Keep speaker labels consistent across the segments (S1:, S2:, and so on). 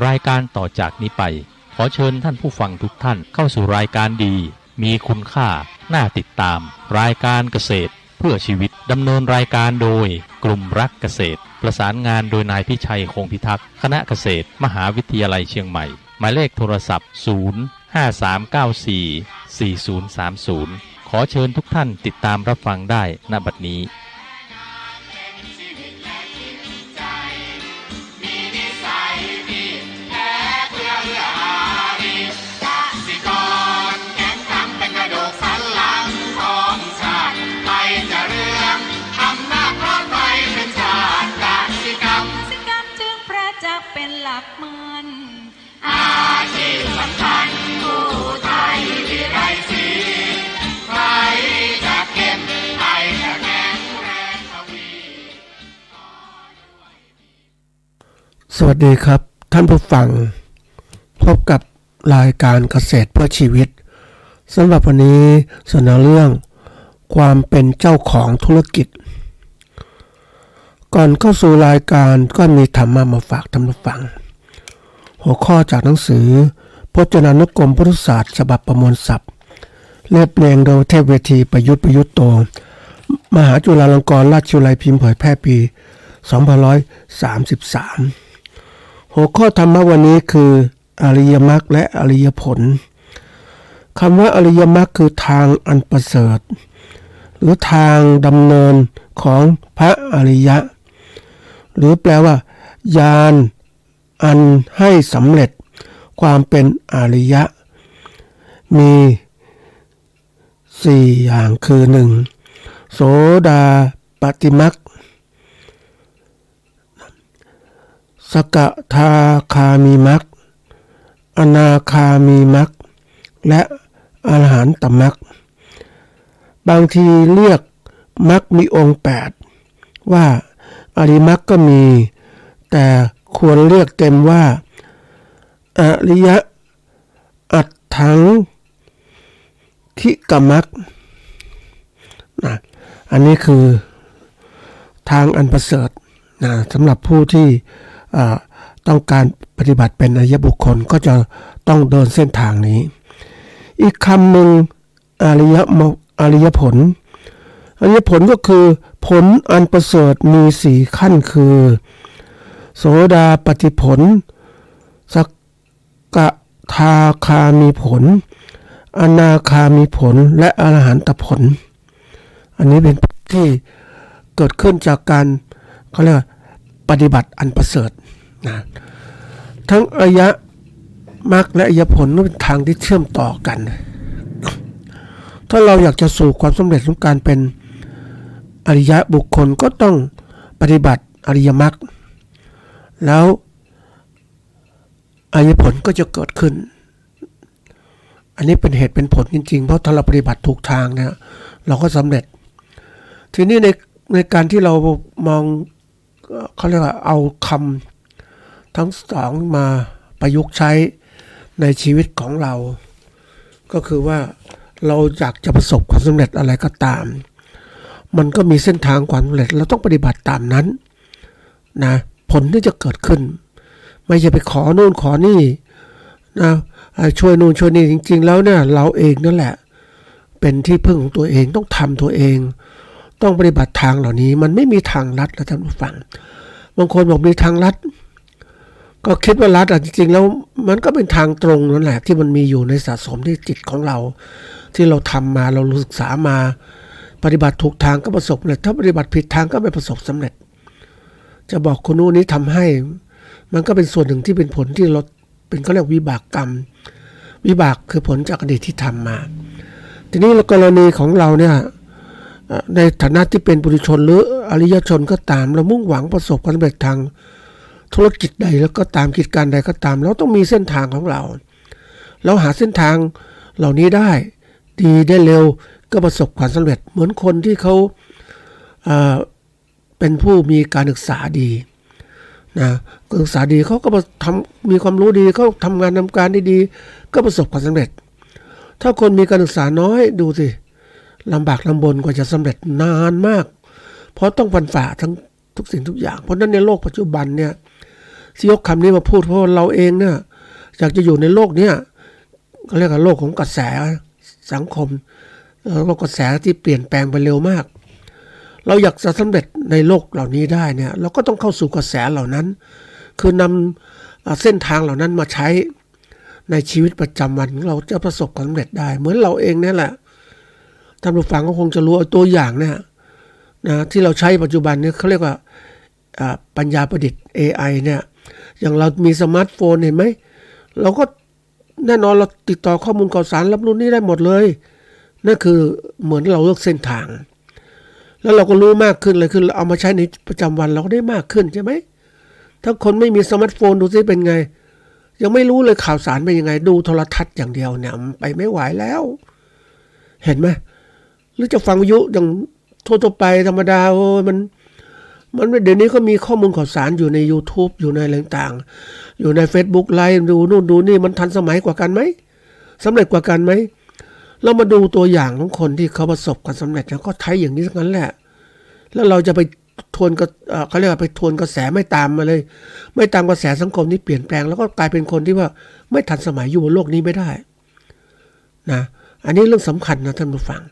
S1: รายการต่อจากนี้ไปขอเชิญท่านผู้ฟังทุกท่านเข้าสู่รายการดีมีคุณค่าน่าติดตามรายการเกษตรเพื่อชีวิตดำเนินรายการโดยกลุ่มรักเกษตรประสานงานโดยนายพิชัยคงพิทักษ์คณะเกษตรมหาวิทยาลัยเชียงใหม่หมายเลขโทรศัพท์053944030ขอเชิญทุกท่านติดตามรับฟังได้ณบัดนี้
S2: เป็นหลักมันอาชีพสำคัญผู้ไทยที่ไร้สีใครจะเก็บไทยจะแข็งแรงทวี
S3: สวัสดีครับท่านผู้ฟังพบกับรายการเกษตรเพื่อชีวิตสำหรับวันนี้เสนอเรื่องความเป็นเจ้าของธุรกิจก่อนเข้าสู่รายการก็มีธรรมะมาฝากท่านผู้ฟังหัวข้อจากหนังสือพจนานุกรมพุทธศาสตร์ฉบับประมวลศัพท์เรียบเรียงโดยเทพเวทีประยุทธ์โตมหาจุฬาลงกรณราชวิทยาลัยพิมพ์เผยแพร่ปี2533หัวข้อธรรมะวันนี้คืออริยมรรคและอริยผลคำว่าอริยมรรคคือทางอันประเสริฐหรือทางดำเนินของพระอริยะหรือแปลว่าญาณอันให้สำเร็จความเป็นอริยะมี4อย่างคือ1โสดาปัตติมรรคสกทาคามีมรรคอนาคามีมรรคและอรหันตมรรคบางทีเรียกมรรคมีองค์8ว่าอริมรรคก็มีแต่ควรเรียกเต็มว่าอริยอัตถังคิกมรรคนะอันนี้คือทางอันประเสริฐนะสำหรับผู้ที่ต้องการปฏิบัติเป็นอริยบุคคลก็จะต้องเดินเส้นทางนี้อีกคำหนึ่งอริยผลอริยผลก็คือผลอันประเสริฐมี4ขั้นคือโสดาปัตติผลสกทาคามีผลอนาคามีผลและอรหันตผลอันนี้เป็นที่เกิดขึ้นจากการเขาเรียกปฏิบัติอันประเสริฐนะทั้งอริยมรรคและอริยผลนั้นเป็นทางที่เชื่อมต่อกันถ้าเราอยากจะสู่ความสำเร็จของการเป็นอริยบุคคลก็ต้องปฏิบัติอริยมรรคแล้วอริยผลก็จะเกิดขึ้นอันนี้เป็นเหตุเป็นผลจริงๆเพราะถ้าเราปฏิบัติถูกทางเนี่ยเราก็สำเร็จทีนี้ในการที่เรามองเขาเรียกว่าเอาคำทั้งสองมาประยุกต์ใช้ในชีวิตของเราก็คือว่าเราอยากจะประสบความสำเร็จอะไรก็ตามมันก็มีเส้นทางความสำเร็จเราต้องปฏิบัติตามนั้นนะผลที่จะเกิดขึ้นไม่ใช่ไปขอโน่นขอนี่นะช่วยโน่นช่วยนี่จริงๆแล้วเนี่ยเราเองนั่นแหละเป็นที่พึ่งของตัวเองต้องทำตัวเองต้องปฏิบัติทางเหล่านี้มันไม่มีทางลัดนะท่านผู้ฟังบางคนบอกมีทางลัดก็คิดว่าลัดจริงๆแล้วมันก็เป็นทางตรงนั่นแหละที่มันมีอยู่ในสะสมที่จิตของเราที่เราทำมาเราศึกษามาปฏิบัติถูกทางก็ประสบสำเร็จถ้าปฏิบัติผิดทางก็ไม่ประสบสำเร็จจะบอกคนนู้นนี้ทำให้มันก็เป็นส่วนหนึ่งที่เป็นผลที่เราเป็นเขาเรียกวิบากกรรมวิบากคือผลจากอดีตที่ทำมาทีนี้กรณีของเราเนี่ยในฐานะที่เป็นปุถุชนหรืออริยชนก็ตามเรามุ่งหวังประสบความสำเร็จทางธุรกิจใดแล้วก็ตามกิจการใดก็ตามเราต้องมีเส้นทางของเราหาเส้นทางเหล่านี้ได้ดีได้เร็วก็ประสบความสำเร็จเหมือนคนที่เขาเป็นผู้มีการศึกษาดีนะการศึกษาดีเขาก็มีความรู้ดีเขาทำงานทำการได้ดีก็ประสบความสำเร็จถ้าคนมีการศึกษาน้อยดูสิลำบากลำบนกว่าจะสำเร็จนานมากเพราะต้องฟันฝ่าทั้งทุกสิ่งทุกอย่างเพราะนั้นในโลกปัจจุบันเนี่ย ที่ยกคำนี้มาพูดเพราะว่าเราเองเนี่ยอยากจะอยู่ในโลกเนี้ยเขาเรียกว่าโลกของกระแสสังคมโลกกระแสที่เปลี่ยนแปลงไปเร็วมากเราอยากจะสำเร็จในโลกเหล่านี้ได้เนี่ยเราก็ต้องเข้าสู่กระแสเหล่านั้นคือนำเส้นทางเหล่านั้นมาใช้ในชีวิตประจำวันเราจะประสบความสำเร็จได้เหมือนเราเองเนี่ยแหละท่านผู้ฟังก็คงจะรู้ตัวอย่างเนี่ยนะที่เราใช้ปัจจุบันเนี่ยเขาเรียกว่าปัญญาประดิษฐ์ AI เนี่ยอย่างเรามีสมาร์ทโฟนเห็นไหมเราก็แน่นอนเราติดต่อข้อมูลข่าวสารรับรู้นี่ได้หมดเลยนั่นคือเหมือนเราเลือกเส้นทางแล้วเราก็รู้มากขึ้นเลยคือเอามาใช้ในประจำวันเราก็ได้มากขึ้นใช่ไหมถ้าคนไม่มีสมาร์ทโฟนดูซิเป็นไงยังไม่รู้เลยข่าวสารเป็นยังไงดูโทรทัศน์อย่างเดียวเนี่ยไปไม่ไหวแล้วเห็นไหมหรือจะฟังวิทยุอย่างทั่วไปธรรมดามันเดี๋ยวนี้ก็มีข้อมูลข่าวสารอยู่ใน YouTube อยู่ในอะไรต่างๆอยู่ใน Facebook ไลฟ์ดูนู่นดูนี่มันทันสมัยกว่ากันไหมสำเร็จกว่ากันไหมเรามาดูตัวอย่างของคนที่เขาประสบความสำเร็จแล้วก็ใช้อย่างนี้ทั้งนั้นแหละแล้วเราจะไปทวนเขาเรียกว่าไปทวนกระแสไม่ตามมาเลยไม่ตามกระแสสังคมที่เปลี่ยนแปลงแล้วก็กลายเป็นคนที่ว่าไม่ทันสมัยอยู่บนโลกนี้ไม่ได้นะอันนี้เรื่องสำคัญนะท่านผู้ฟัง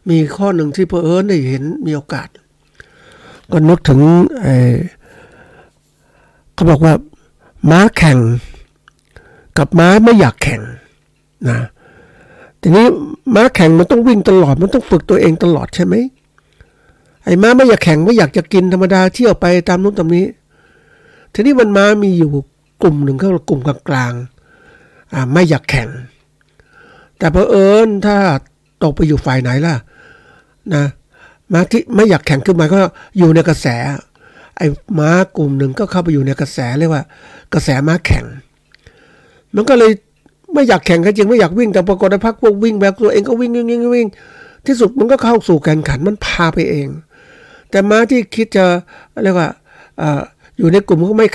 S3: มีข้อหนึ่งที่เผอิญได้เห็นมีโอกาสก็นึกถึงเขาบอกว่าม้าแข่งกับม้าไม่อยากแข่งนะทีนี้ม้าแข่งมันต้องวิ่งตลอดมันต้องฝึกตัวเองตลอดใช่ไหมไอ้ม้าไม่อยากแข่งไม่อยากจะกินธรรมดาเที่ยวไปตามนู้นตามนี้ทีนี้มันม้ามีอยู่กลุ่มหนึ่งก็กลุ่มกลางๆไม่อยากแข่งแต่เผอิญถ้าตกไปอยู่ฝ่ายไหนล่ะนะม้าที่ไม่อยากแข่งขึ้นมาก็อยู่ในกระแสไอ้ม้ากลุ่มหนึ่งก็เข้าไปอยู่ในกระแสเรียกว่ากระแสม้าแข่งมันก็เลยไม่อยากแข่งก็จริงไม่อยากวิ่งแต่ปรากฏว่าพวกวิ่งแบบตัวเองก็วิ่งที่สุดมันก็เข้าสู่แข่งขันมันพาไปเองแต่ม้าที่คิดจะเรียกว่าอยู่ในกลุ่มก็ไม่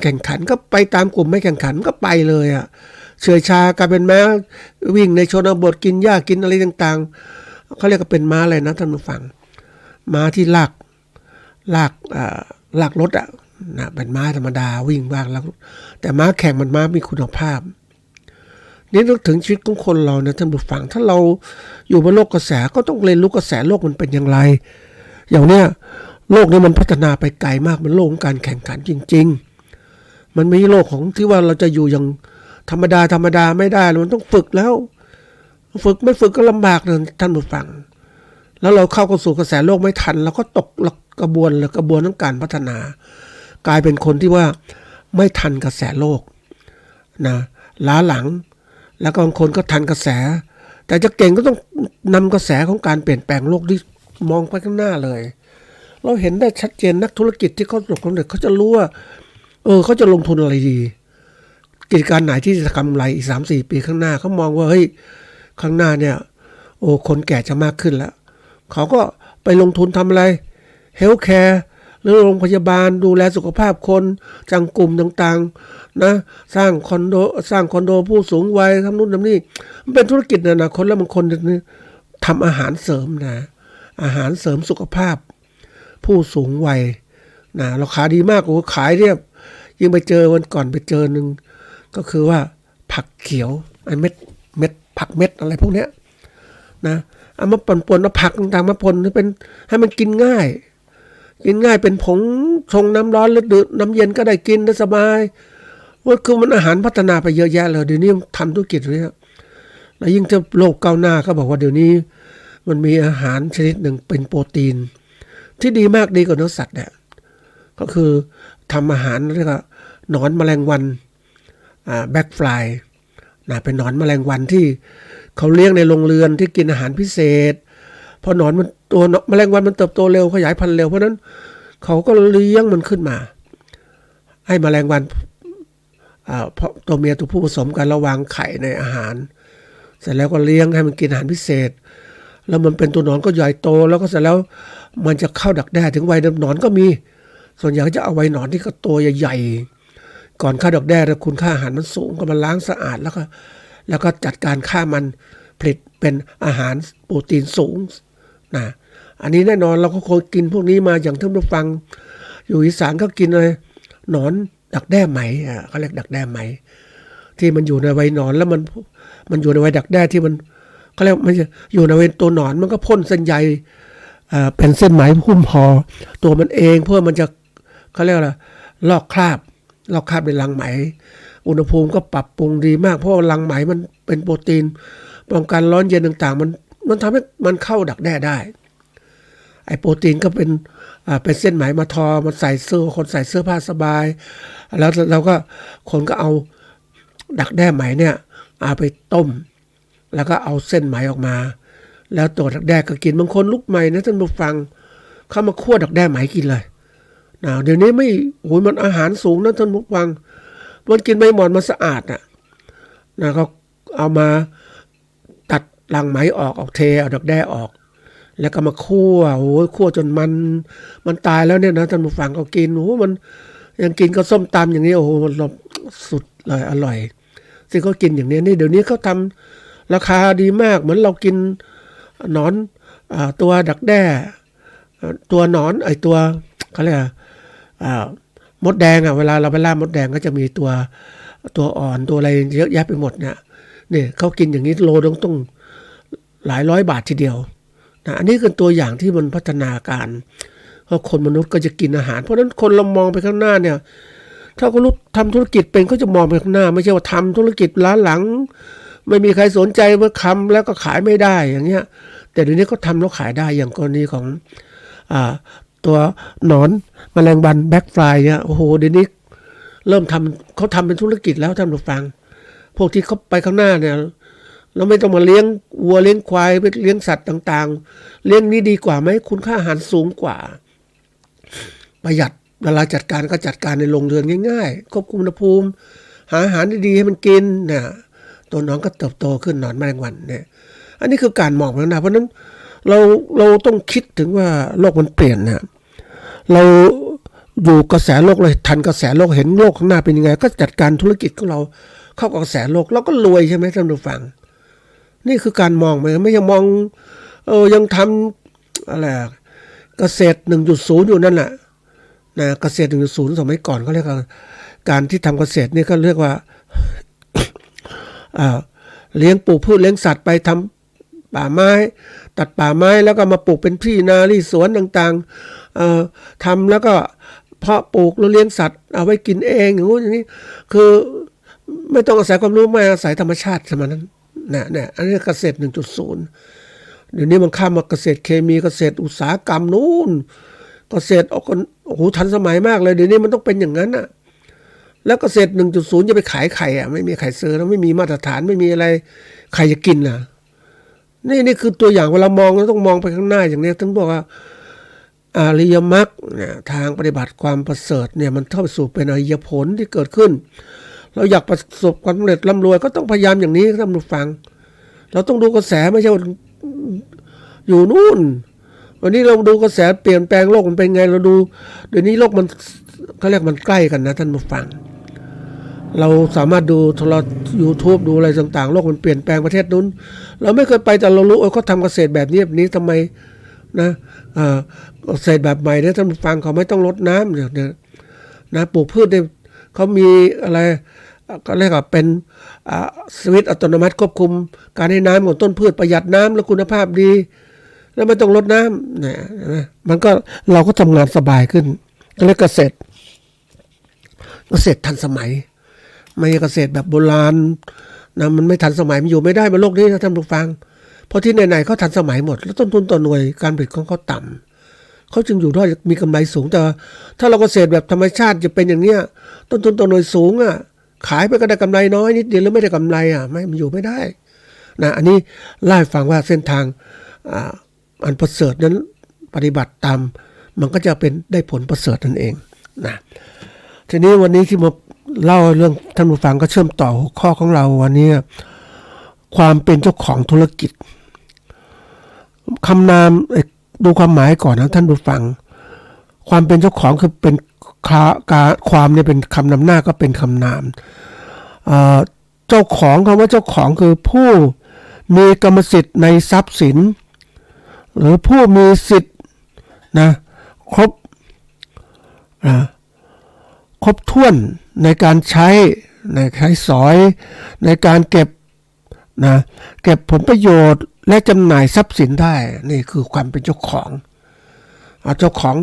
S3: แข่งขันก็ไปตามกลุ่มไม่แข่งขันก็ไปเลยเฉยชากลายเป็นม้าวิ่งในชนบทกินหญ้ากินอะไรต่างๆเขาเรียกว่าเป็นม้าอะไรนะท่านผู้ฟังม้าที่ลากรถนะเป็นม้าธรรมดาวิ่งบ้างแล้วแต่ม้าแข่งมันม้ามีคุณภาพนี่นึกถึงชีวิตของคนเรานะท่านผู้ฟังถ้าเราอยู่บนโลกกระแสก็ต้องเรียนรู้กระแสโลกมันเป็นอย่างไรอย่างเนี้ยโลกนี้มันพัฒนาไปไกลมากมันโลกของการแข่งขันจริงๆมันไม่ใช่โลกของที่ว่าเราจะอยู่อย่างธรรมดาไม่ได้มันต้องฝึกแล้วฝึกไม่ฝึกก็ลำบากนะท่านผู้ฟังแล้วเราเข้าสู่กระแสโลกไม่ทันเราก็ตกกระบวนทั้งการพัฒนากลายเป็นคนที่ว่าไม่ทันกระแสโลกนะล้าหลังแล้วก็บางคนก็ทันกระแสแต่จะเก่งก็ต้องนำกระแสของการเปลี่ยนแปลงโลกที่มองไปข้างหน้าเลยเราเห็นได้ชัดเจนนักธุรกิจที่เขาประสบความสำเร็จเขาจะรู้ว่าเขาจะลงทุนอะไรดีกิจการไหนที่จะกำไรอีก 3-4 ปีข้างหน้าเขามองว่าเฮ้ยข้างหน้าเนี่ยคนแก่จะมากขึ้นแล้วเขาก็ไปลงทุนทำอะไรเฮลท์แคร์หรือโรงพยาบาลดูแลสุขภาพคนจังกลุ่มต่างๆนะสร้างคอนโดผู้สูงวัยทำนู่นทำนี่มันเป็นธุรกิจนะคนแล้วบางคนทำอาหารเสริมนะอาหารเสริมสุขภาพผู้สูงวัยนะราคาดีมากขายเรียบยิ่งไปเจอวันก่อนไปเจอหนึ่งก็คือว่าผักเขียวไอ้เม็ดผักเม็ดอะไรพวกเนี้ยนะเอามาป่นเอาผักต่างๆมาป่นให้มันกินง่ายเป็นผงชงน้ำร้อนหรือดื่มน้ำเย็นก็ได้กินได้สบายว่าคือมันอาหารพัฒนาไปเยอะแยะเลยเดี๋ยวนี้ทำธุรกิจนี้แล้วยิ่งจะโลกก้าวหน้าเขาบอกว่าเดี๋ยวนี้มันมีอาหารชนิดหนึ่งเป็นโปรตีนที่ดีมากดีกว่าเนื้อสัตว์เนี่ยก็คือทำอาหารเรียกว่าหนอนแมลงวันแบ็กฟลายนะเป็นหนอนแมลงวันที่เขาเลี้ยงในโรงเรือนที่กินอาหารพิเศษพอหนอนมันตัวแมลงวันมันเติบโตเร็วขยายพันธุ์เร็วเพราะนั้นเขาก็เลี้ยงมันขึ้นมาให้แมลงวันเพราะตัวเมียตัวผู้ผสมกันระวางไข่ในอาหารเสร็จแล้วก็เลี้ยงให้มันกินอาหารพิเศษแล้วมันเป็นตัวหนอนก็ใหญ่โตแล้วก็เสร็จแล้วมันจะเข้าดักแด้ถึงวัยเดิมหนอนก็มีส่วนใหญ่จะเอาวัยหนอนที่ก็ตัวใหญ่ๆก่อนเข้าดักแด้แล้วคุณค่าอาหารมันสูงก็มาล้างสะอาดแล้วก็จัดการฆ่ามันผลิตเป็นอาหารโปรตีนสูงนะอันนี้แน่นอนเราก็เคยกินพวกนี้มาอย่างท่านผู้ฟังอยู่อีสานก็กินอะไร หนอนดักแด้ไหมเขาเรียกดักแด้ไหมที่มันอยู่ในวัยหนอนแล้วมันอยู่ในวัยดักแด้ที่มันเขาเรียกมันอยู่ในวัยตัวหนอนมันก็พ่นเส้นใยเป็นเส้นไหมหุ้มห่อตัวมันเองเพื่อมันจะเขาเรียกอะไรลอกคราบในรังไหมอุณหภูมิก็ปรับปรุงดีมากเพราะรังไหมมันเป็นโปรตีนป้องกันร้อนเย็นต่างๆมันทำให้มันเข้าดักแด้ได้ไอ้โปรตีนก็เป็นเส้นไหมมาทอมันใส่เสื้อคนใส่เสื้อผ้าสบายแล้วเราก็คนก็เอาดักแด้ไหมเนี่ยเอาไปต้มแล้วก็เอาเส้นไหมออกมาแล้วตัวดักแด้ก็กินบางคนลุกใหม่นะท่านผู้ฟังเข้ามาคั่วดักแด้ไหมกินเลยเดี๋ยวนี้ไม่โอ้ยมันอาหารสูงนะท่านผู้ฟังมันกินใบหมอนมันสะอาดก็เอามาตัดรังไหมออกเทเอาดักแด้ออกแล้วก็มาคั่วโอ้ยคั่วจนมันตายแล้วเนี่ยนะท่านผู้ฟังก็กินโอ้มันยังกินก็ส้มตำอย่างนี้โอ้โหมันสุดเลยอร่อยซึ่งเขากินอย่างนี้นี่เดี๋ยวนี้เขาทำราคาดีมากเหมือนเรากินหนอนตัวดักแด้ตัวหนอนไอตัวเขาเรียกมดแดงเวลาเราไปล่ามดแดงก็จะมีตัวอ่อนตัวอะไรเยอะแยะไปหมดเนี่ยเขากินอย่างนี้โลต้องหลายร้อยบาททีเดียวอันนี้คือตัวอย่างที่มันพัฒนาการเพราะคนมนุษย์ก็จะกินอาหารเพราะฉะนั้นคนเรามองไปข้างหน้าเนี่ยถ้าเขารู้ทำธุรกิจเป็นก็จะมองไปข้างหน้าไม่ใช่ว่าทำธุรกิจล้าหลังไม่มีใครสนใจว่าคำแล้วก็ขายไม่ได้อย่างเงี้ยแต่เดี๋ยวนี้เขาทำแล้วขายได้อย่างกรณีของตัวหนอนแมลงวันแบ็คฟลายเนี่ยโอ้โหเดี๋ยวนี้เริ่มเขาทำเป็นธุรกิจแล้วท่านผู้ฟังพวกที่เขาไปข้างหน้าเนี่ยเราไม่ต้องมาเลี้ยงวัวเลี้ยงควายไปเลี้ยงสัตว์ต่างๆเลี้ยงนี้ดีกว่าไหมคุณค่าอาหารสูงกว่าประหยัดเวลาจัดการก็จัดการในโรงเรือนง่ายๆควบคุมอุณหภูมิหาอาหารดีๆให้มันกินเนี่ยตัวน้องก็เติบโตขึ้นหนอนแมลงวันเนี่ยอันนี้คือการมองไปข้างหน้าเพราะนั้นเราต้องคิดถึงว่าโลกมันเปลี่ยนเนี่ยเราอยู่กระแสโลกเลยทันกระแสโลกเห็นโลกข้างหน้าเป็นยังไงก็จัดการธุรกิจของเราเข้ากับกระแสโลกเราก็รวยใช่ไหมท่านผู้ฟังนี่คือการมองไม่ใช่มองยังทำอะไรเกษตร 1.0 อยู่นั่นแหละนะเกษตร 1.0 สมัยก่อนเขาเรียกว่าการที่ทำเกษตรนี่ก็เรียกว่าเลี้ยงปลูกพืชเลี้ยงสัตว์ไปทำป่าไม้ตัดป่าไม้แล้วก็มาปลูกเป็นที่นาที่สวนต่างๆทำแล้วก็เพาะปลูกแล้วเลี้ยงสัตว์เอาไว้กินเองอย่างนี้คือไม่ต้องอาศัยความรู้ไม่อาศัยธรรมชาติสมัยนั้นเนี่ยอันนี้เกษตร 1.0 เดี๋ยวนี้มันข้ามมาเกษตรเคมีเกษตรอุตสาหกรรมนู่นเกษตรโอ้โหทันสมัยมากเลยเดี๋ยวนี้มันต้องเป็นอย่างนั้นแล้วเกษตร 1.0 จะไปขายไข่ไม่มีไข่ซื้อแล้วไม่มีมาตรฐานไม่มีอะไรใครจะกินนี่คือตัวอย่างเวลามองเราต้องมองไปข้างหน้าอย่างนี้ท่านบอกว่าอริยมรรคเนี่ยทางปฏิบัติความประเสริฐเนี่ยมันเข้าสู่เป็นอริยผลที่เกิดขึ้นเราอยากประสบความสำเร็จร่ำรวยก็ต้องพยายามอย่างนี้ท่านผู้ฟังเราต้องดูกระแสไม่ใช่อยู่นู่นวันนี้เราดูกระแสเปลี่ยนแปลงโลกมันเป็นไงเราดูเดี๋ยวนี้โลกมันเขาเรียกมันใกล้กันนะท่านผู้ฟังเราสามารถดูโทรทัศน์ YouTube ดูอะไรต่างๆโลกมันเปลี่ยนแปลงประเทศนู้นเราไม่เคยไปแต่เรารู้เขาทำเกษตรแบบนี้ทำไมนะเกษตรแบบใหม่เนี่ยท่านผู้ฟังเขาไม่ต้องรดน้ำเนี่ยนะปลูกพืชเนี่ยเขามีอะไรก็เรียกว่าเป็นสวิตช์อัตโนมัติควบคุมการให้น้ำของต้นพืชประหยัดน้ำและคุณภาพดีแล้วไม่ต้องรดน้ำเนี่ยมันก็เราก็ทำงานสบายขึ้นก็เรียกเกษตรทันสมัยไม่เกษตรแบบโบราณนะมันไม่ทันสมัยมันอยู่ไม่ได้บนโลกนี้นะท่านผู้ฟังเพราะที่ไหนๆเขาทันสมัยหมดแล้วต้นทุนต่อหน่วยการผลิตของเขาต่ำเขาจึงอยู่ได้มีกำไรสูงแต่ถ้าเราเกษตรแบบธรรมชาติจะเป็นอย่างเนี้ยต้นทุนต่อหน่วยสูงขายไปก็ได้กำไรน้อยนิดเดียวแล้วไม่ได้กำไรไม่มันอยู่ไม่ได้นะอันนี้เล่าให้ฟังว่าเส้นทางอันประเสริฐนั้นปฏิบัติตามมันก็จะเป็นได้ผลประเสริฐนั่นเองนะทีนี้วันนี้ที่มาเล่าเรื่องท่านผู้ฟังก็เชื่อมต่อหัวข้อของเราวันนี้ความเป็นเจ้าของธุรกิจคำนามดูความหมายก่อนนะท่านผู้ฟังความเป็นเจ้าของคือเป็นความเนี่ยเป็นคำนำหน้าก็เป็นคำนามเจ้าของคำว่าเจ้าของคือผู้มีกรรมสิทธิ์ในทรัพย์สินหรือผู้มีสิทธิ์นะครบ ครบถ้วนในการใช้สอยในการเก็บเก็บผลประโยชน์และจำหน่ายทรัพย์สินได้นี่คือความเป็นเจ้าของ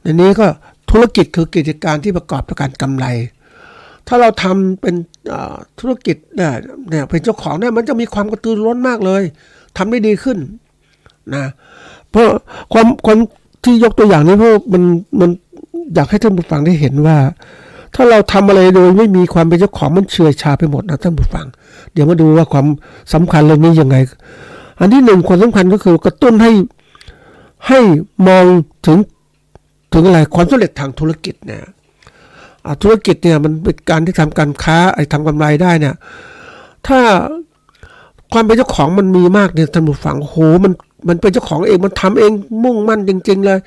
S3: ในนี้ก็ธุรกิจคือกิจการที่ประกอบด้วยการกำไรถ้าเราทำเป็นธุรกิจเนี่ยเป็นเจ้าของเนี่ยมันจะมีความกระตือรือร้นมากเลยทำได้ดีขึ้นนะเพราะความที่ยกตัวอย่างนี้เพราะมันอยากให้ท่านผู้ฟังได้เห็นว่าถ้าเราทำอะไรโดยไม่มีความเป็นเจ้าของมันเฉื่อยชาไปหมดนะท่านผู้ฟังเดี๋ยวมาดูว่าความสำคัญเรื่องนี้ยังไงอันที่หนึ่งความสำคัญก็คือกระตุ้นให้มองถึงอะไรความสำเร็จทางธุรกิจเนี่ยธุรกิจเนี่ยมันเป็นการที่ทำการค้าทำกำไรได้เนี่ยถ้าความเป็นเจ้าของมันมีมากเนี่ยท่านผู้ฟังโหมันเป็นเจ้าของเองมันทำเองมุ่งมั่นจริงๆเลย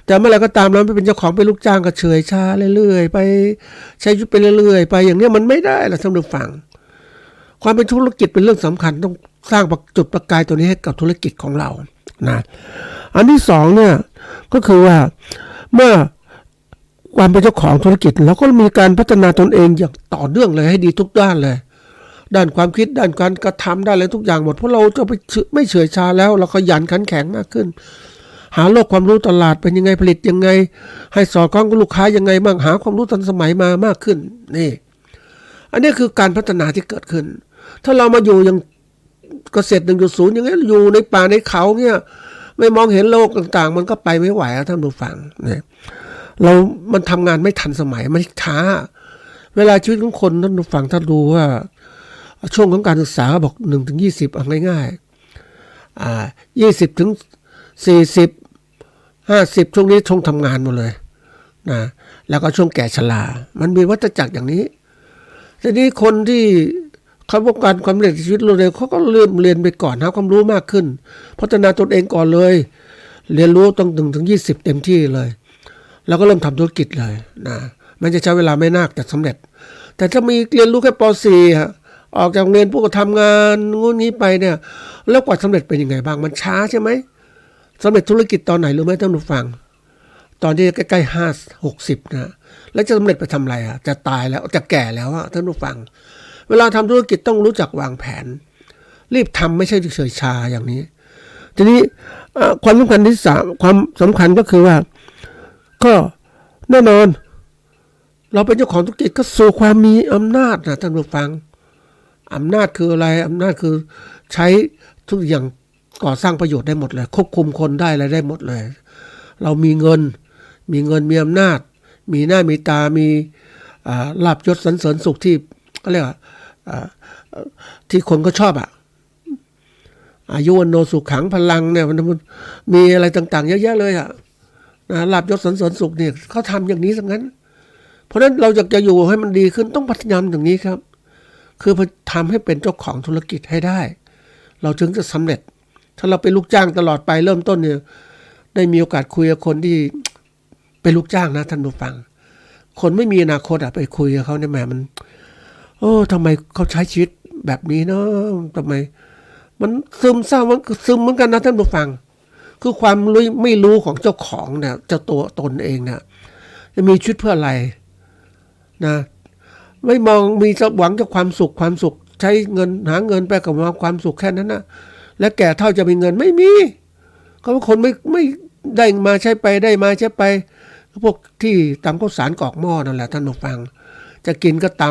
S3: แต่เมื่อไหร่ก็ตามแล้วไม่เป็นเจ้าของเป็นลูกจ้างก็เฉยชาเรื่อยๆไปใช้ชีวิตไปเรื่อยๆไปอย่างนี้มันไม่ได้ล่ะท่านผู้ฟังความเป็นธุรกิจเป็นเรื่องสำคัญต้องสร้างจุดประกายตัวนี้ให้กับธุรกิจของเรานะอันที่สองเนี่ยก็คือว่าเมื่อความเป็นเจ้าของธุรกิจเราก็มีการพัฒนาตนเองอย่างต่อเนื่องเลยให้ดีทุกด้านเลยด้านความคิดด้านการกระทำได้เลยทุกอย่างหมดเพราะเราจะไม่เฉยชาแล้วเราขยันขันแข็งมากขึ้นหาโลกความรู้ตลาดเป็นยังไงผลิตยังไงให้สอดคล้องกับลูกค้ายังไงบ้างหาความรู้ทันสมัยมามากขึ้นนี่อันนี้คือการพัฒนาที่เกิดขึ้นถ้าเรามาอยู่อย่างเกษตร 1.0 อย่างนี้อยู่ในป่าในเขาเนี่ยไม่มองเห็นโลกต่างๆมันก็ไปไม่ไหวท่านผู้ฟังเนี่ยมันทำงานไม่ทันสมัยมันช้าเวลาชีวิตของคนท่านผู้ฟังถ้าดูว่าช่วงของการศึกษาบอก1 ถึง 20เอาง่ายๆ20 ถึง 40 50ช่วงนี้ช่วงทำงานหมดเลยนะแล้วก็ช่วงแก่ชรามันมีวัฏจักรอย่างนี้ทีนี้คนที่เขาต้องการความสำเร็จในชีวิตเร็วเขาก็เรียนไปก่อนหาความรู้มากขึ้นพัฒนาตนเองก่อนเลยเรียนรู้ต้อง1 ถึง 20เต็มที่เลยแล้วก็เริ่มทำธุรกิจเลยนะมันจะใช้เวลาไม่นานแต่สำเร็จแต่ถ้ามีเรียนรู้แค่ป .4 ออกจากโรงเรียนพวกก็ทำงานงูนี้ไปเนี่ยแล้วกว่าสำเร็จเป็นยังไงบ้างมันช้าใช่ไหมสำเร็จธุรกิจตอนไหนรู้ไหมท่านผู้ฟังตอนที่ใกล้ๆ50-60นะแล้วจะสำเร็จไปทำอะไรจะตายแล้วจะแก่แล้วท่านผู้ฟังเวลาทำธุรกิจต้องรู้จักวางแผนรีบทำไม่ใช่เฉยชาอย่างนี้ทีนี้ความสำคัญที่3ความสำคัญก็คือว่าก็แน่นอนเราเป็นเจ้าของธุรกิจก็สู่ความมีอำนาจนะท่านผู้ฟังอำนาจคืออะไรอำนาจคือใช้ทุกอย่างก่อสร้างประโยชน์ได้หมดเลยควบคุมคนได้อะไรได้หมดเลยเรามีเงินมีอำนาจมีหน้ามีตามีลาภยศสรรเสริญสุขที่ก็เรียกว่าที่คนก็ชอบอายุวันโนสุขังพลังเนี่ยมันมีอะไรต่างๆเยอะแยะเลยลาภยศสรรเสริญสุขเนี่ยเขาทำอย่างนี้สังนั้นเพราะฉะนั้นเราอยากจะอยู่ให้มันดีขึ้นต้องพยายามอย่างนี้ครับคือทำให้เป็นเจ้าของธุรกิจให้ได้เราถึงจะสำเร็จถ้าเราเป็นลูกจ้างตลอดไปเริ่มต้นเนี่ยได้มีโอกาสคุยกับคนที่เป็นลูกจ้างนะท่านผู้ฟังคนไม่มีอนาคตไปคุยกับเขาเนี่ยแหมมันทำไมเขาใช้ชีวิตแบบนี้เนาะทำไมมันซึมเศร้ามันซึมเหมือนกันนะท่านผู้ฟังคือความไม่รู้ของเจ้าของเนี่ยเจ้าตัวตนเองเนี่ยจะมีชีวิตเพื่ออะไรนะไม่มองมีหวังจะความสุขใช้เงินหาเงินไปกับความสุขแค่นั้นนะและแก่เท่าจะมีเงินไม่มีเขาเป็นคนไม่ได้มาใช้ไปได้มาใช้ไปพวกที่ตำข้าวสารกรอกหม้อนั่นแหละท่านผู้ฟังจะกินก็ต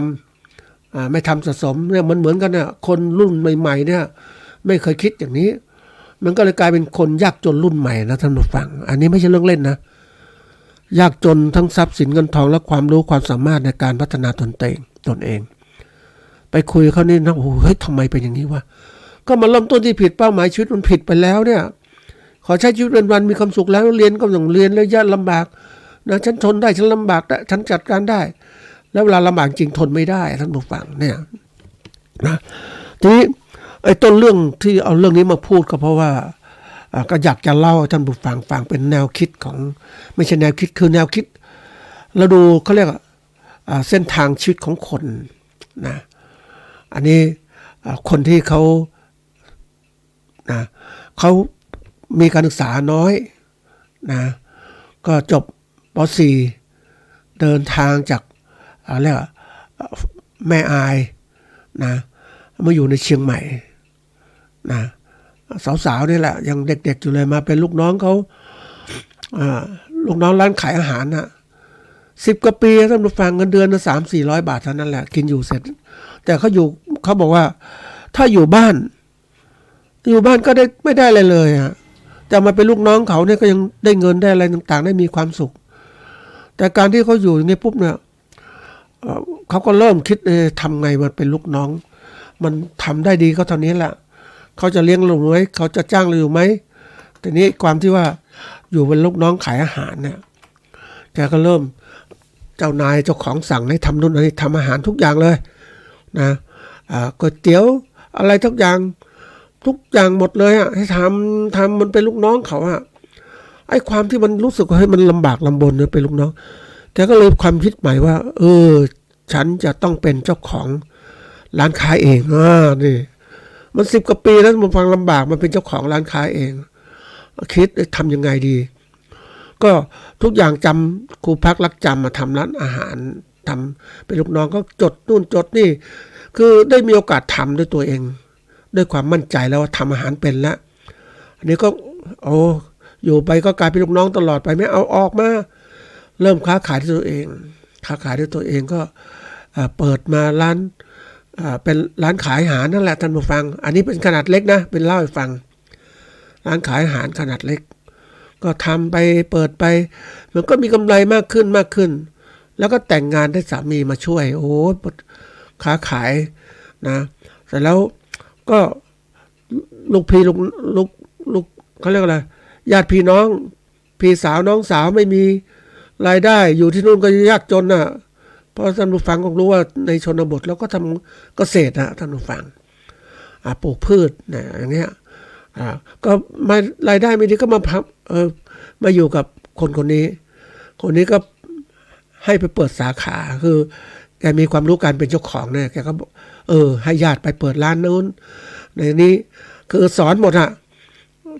S3: ำไม่ทำสะสมเนี่ยมันเหมือนกันเนี่ยคนรุ่นใหม่ๆเนี่ยไม่เคยคิดอย่างนี้มันก็เลยกลายเป็นคนยากจนรุ่นใหม่นะท่านผู้ฟังอันนี้ไม่ใช่เรื่องเล่นนะยากจนทั้งทรัพย์สินเงินทองและความรู้ความสามารถในการพัฒนาตนเองไปคุยเขานี่นะโอ้โหเฮ้ยทำไมเป็นอย่างนี้วะก็มาเริ่มต้นที่ผิดเป้าหมายชีวิตมันผิดไปแล้วเนี่ยขอใช้ชีวิตวันๆมีความสุขแล้วเรียนก็ต้องเรียนแล้วยากลำบากนะฉันทนได้ฉันลำบากได้ฉันจัดการได้แล้วเวลาลำบากจริงทนไม่ได้ท่านผู้ฟังเนี่ยนะทีนี้ไอ้ต้นเรื่องที่เอาเรื่องนี้มาพูดก็เพราะว่าก็อยากจะเล่าท่านผู้ฟังฟังเป็นแนวคิดของไม่ใช่แนวคิดคือแนวคิดเราดูเขาเรียกเส้นทางชีวิตของคนนะอันนี้คนที่เขามีการศึกษาน้อยนะก็จบป .4 เดินทางจาก เรียกว่าแม่อายนะมาอยู่ในเชียงใหม่นะสาวๆนี่แหละยังเด็กๆอยู่เลยมาเป็นลูกน้องเขาลูกน้องร้านขายอาหารนะ10 กว่าปีท่านผู้ฟังเงินเดือน300-400 บาทเท่านั้นแหละกินอยู่เสร็จแต่เขาบอกว่าถ้าอยู่บ้านก็ได้ไม่ได้อะไรเลยฮะแต่มาเป็นลูกน้องเขาเนี่ยก็ยังได้เงินได้อะไรต่างๆได้มีความสุขแต่การที่เขาอยู่อย่างนี้ปุ๊บเนี่ยเขาก็เริ่มคิดทำไงมันเป็นลูกน้องมันทำได้ดีก็เท่านี้แหละเขาจะเลี้ยงเราไหมเขาจะจ้างเราอยู่ไหมแต่นี้ความที่ว่าอยู่เป็นลูกน้องขายอาหารเนี่ยแกก็เริ่มเจ้านายเจ้าของสั่งให้ทำนู่นนี่ทำอาหารทุกอย่างเลยนะก๋วยเตี๋ยวอะไรทุกอย่างหมดเลยอ่ะให้ทำมันเป็นลูกน้องเขาอ่ะไอ้ความที่มันรู้สึกว่าให้มันลำบากลำบนเนี่ยเป็นลูกน้องแกก็เลยความคิดใหม่ว่าฉันจะต้องเป็นเจ้าของร้านค้าเองนี่มัน10 กว่าปีแล้วมันฟังลำบากมันเป็นเจ้าของร้านค้าเองคิดทำยังไงดีก็ทุกอย่างจำครูพักรักจำมาทำร้านอาหารทำเป็นลูกน้องก็จดนู่นจดนี่คือได้มีโอกาสทำด้วยตัวเองด้วยความมั่นใจแล้วว่าทำอาหารเป็นแล้วอันนี้ก็อยู่ไปก็กลายเป็นลูกน้องตลอดไปไม่เอาออกมาเริ่มค้าขายด้วยตัวเองก็เปิดมาร้านเป็นร้านขายอาหารนั่นแหละท่านผู้ฟังอันนี้เป็นขนาดเล็กนะเป็นเล่าให้ฟังร้านขายอาหารขนาดเล็กก็ทำไปเปิดไปมันก็มีกำไรมากขึ้นแล้วก็แต่งงานได้สามีมาช่วยค้าขายนะเสร็จแล้วก็ลูกเขาเรียกอะไรญาติพี่น้องพี่สาวน้องสาวไม่มีรายได้อยู่ที่นู่นก็ยากจนน่ะเพราะท่านผู้ฟังก็รู้ว่าในชนบทแล้วก็ทำเกษตรนะท่านผู้ฟังปลูกพืชนะอย่างเงี้ยก็มารายได้ไม่ดีก็มาอยู่กับคนนี้ก็ให้ไปเปิดสาขาคือแกมีความรู้การเป็นเจ้าของเนี่ยแกก็ให้ญาติไปเปิดร้านนู้นในนี้คือสอนหมด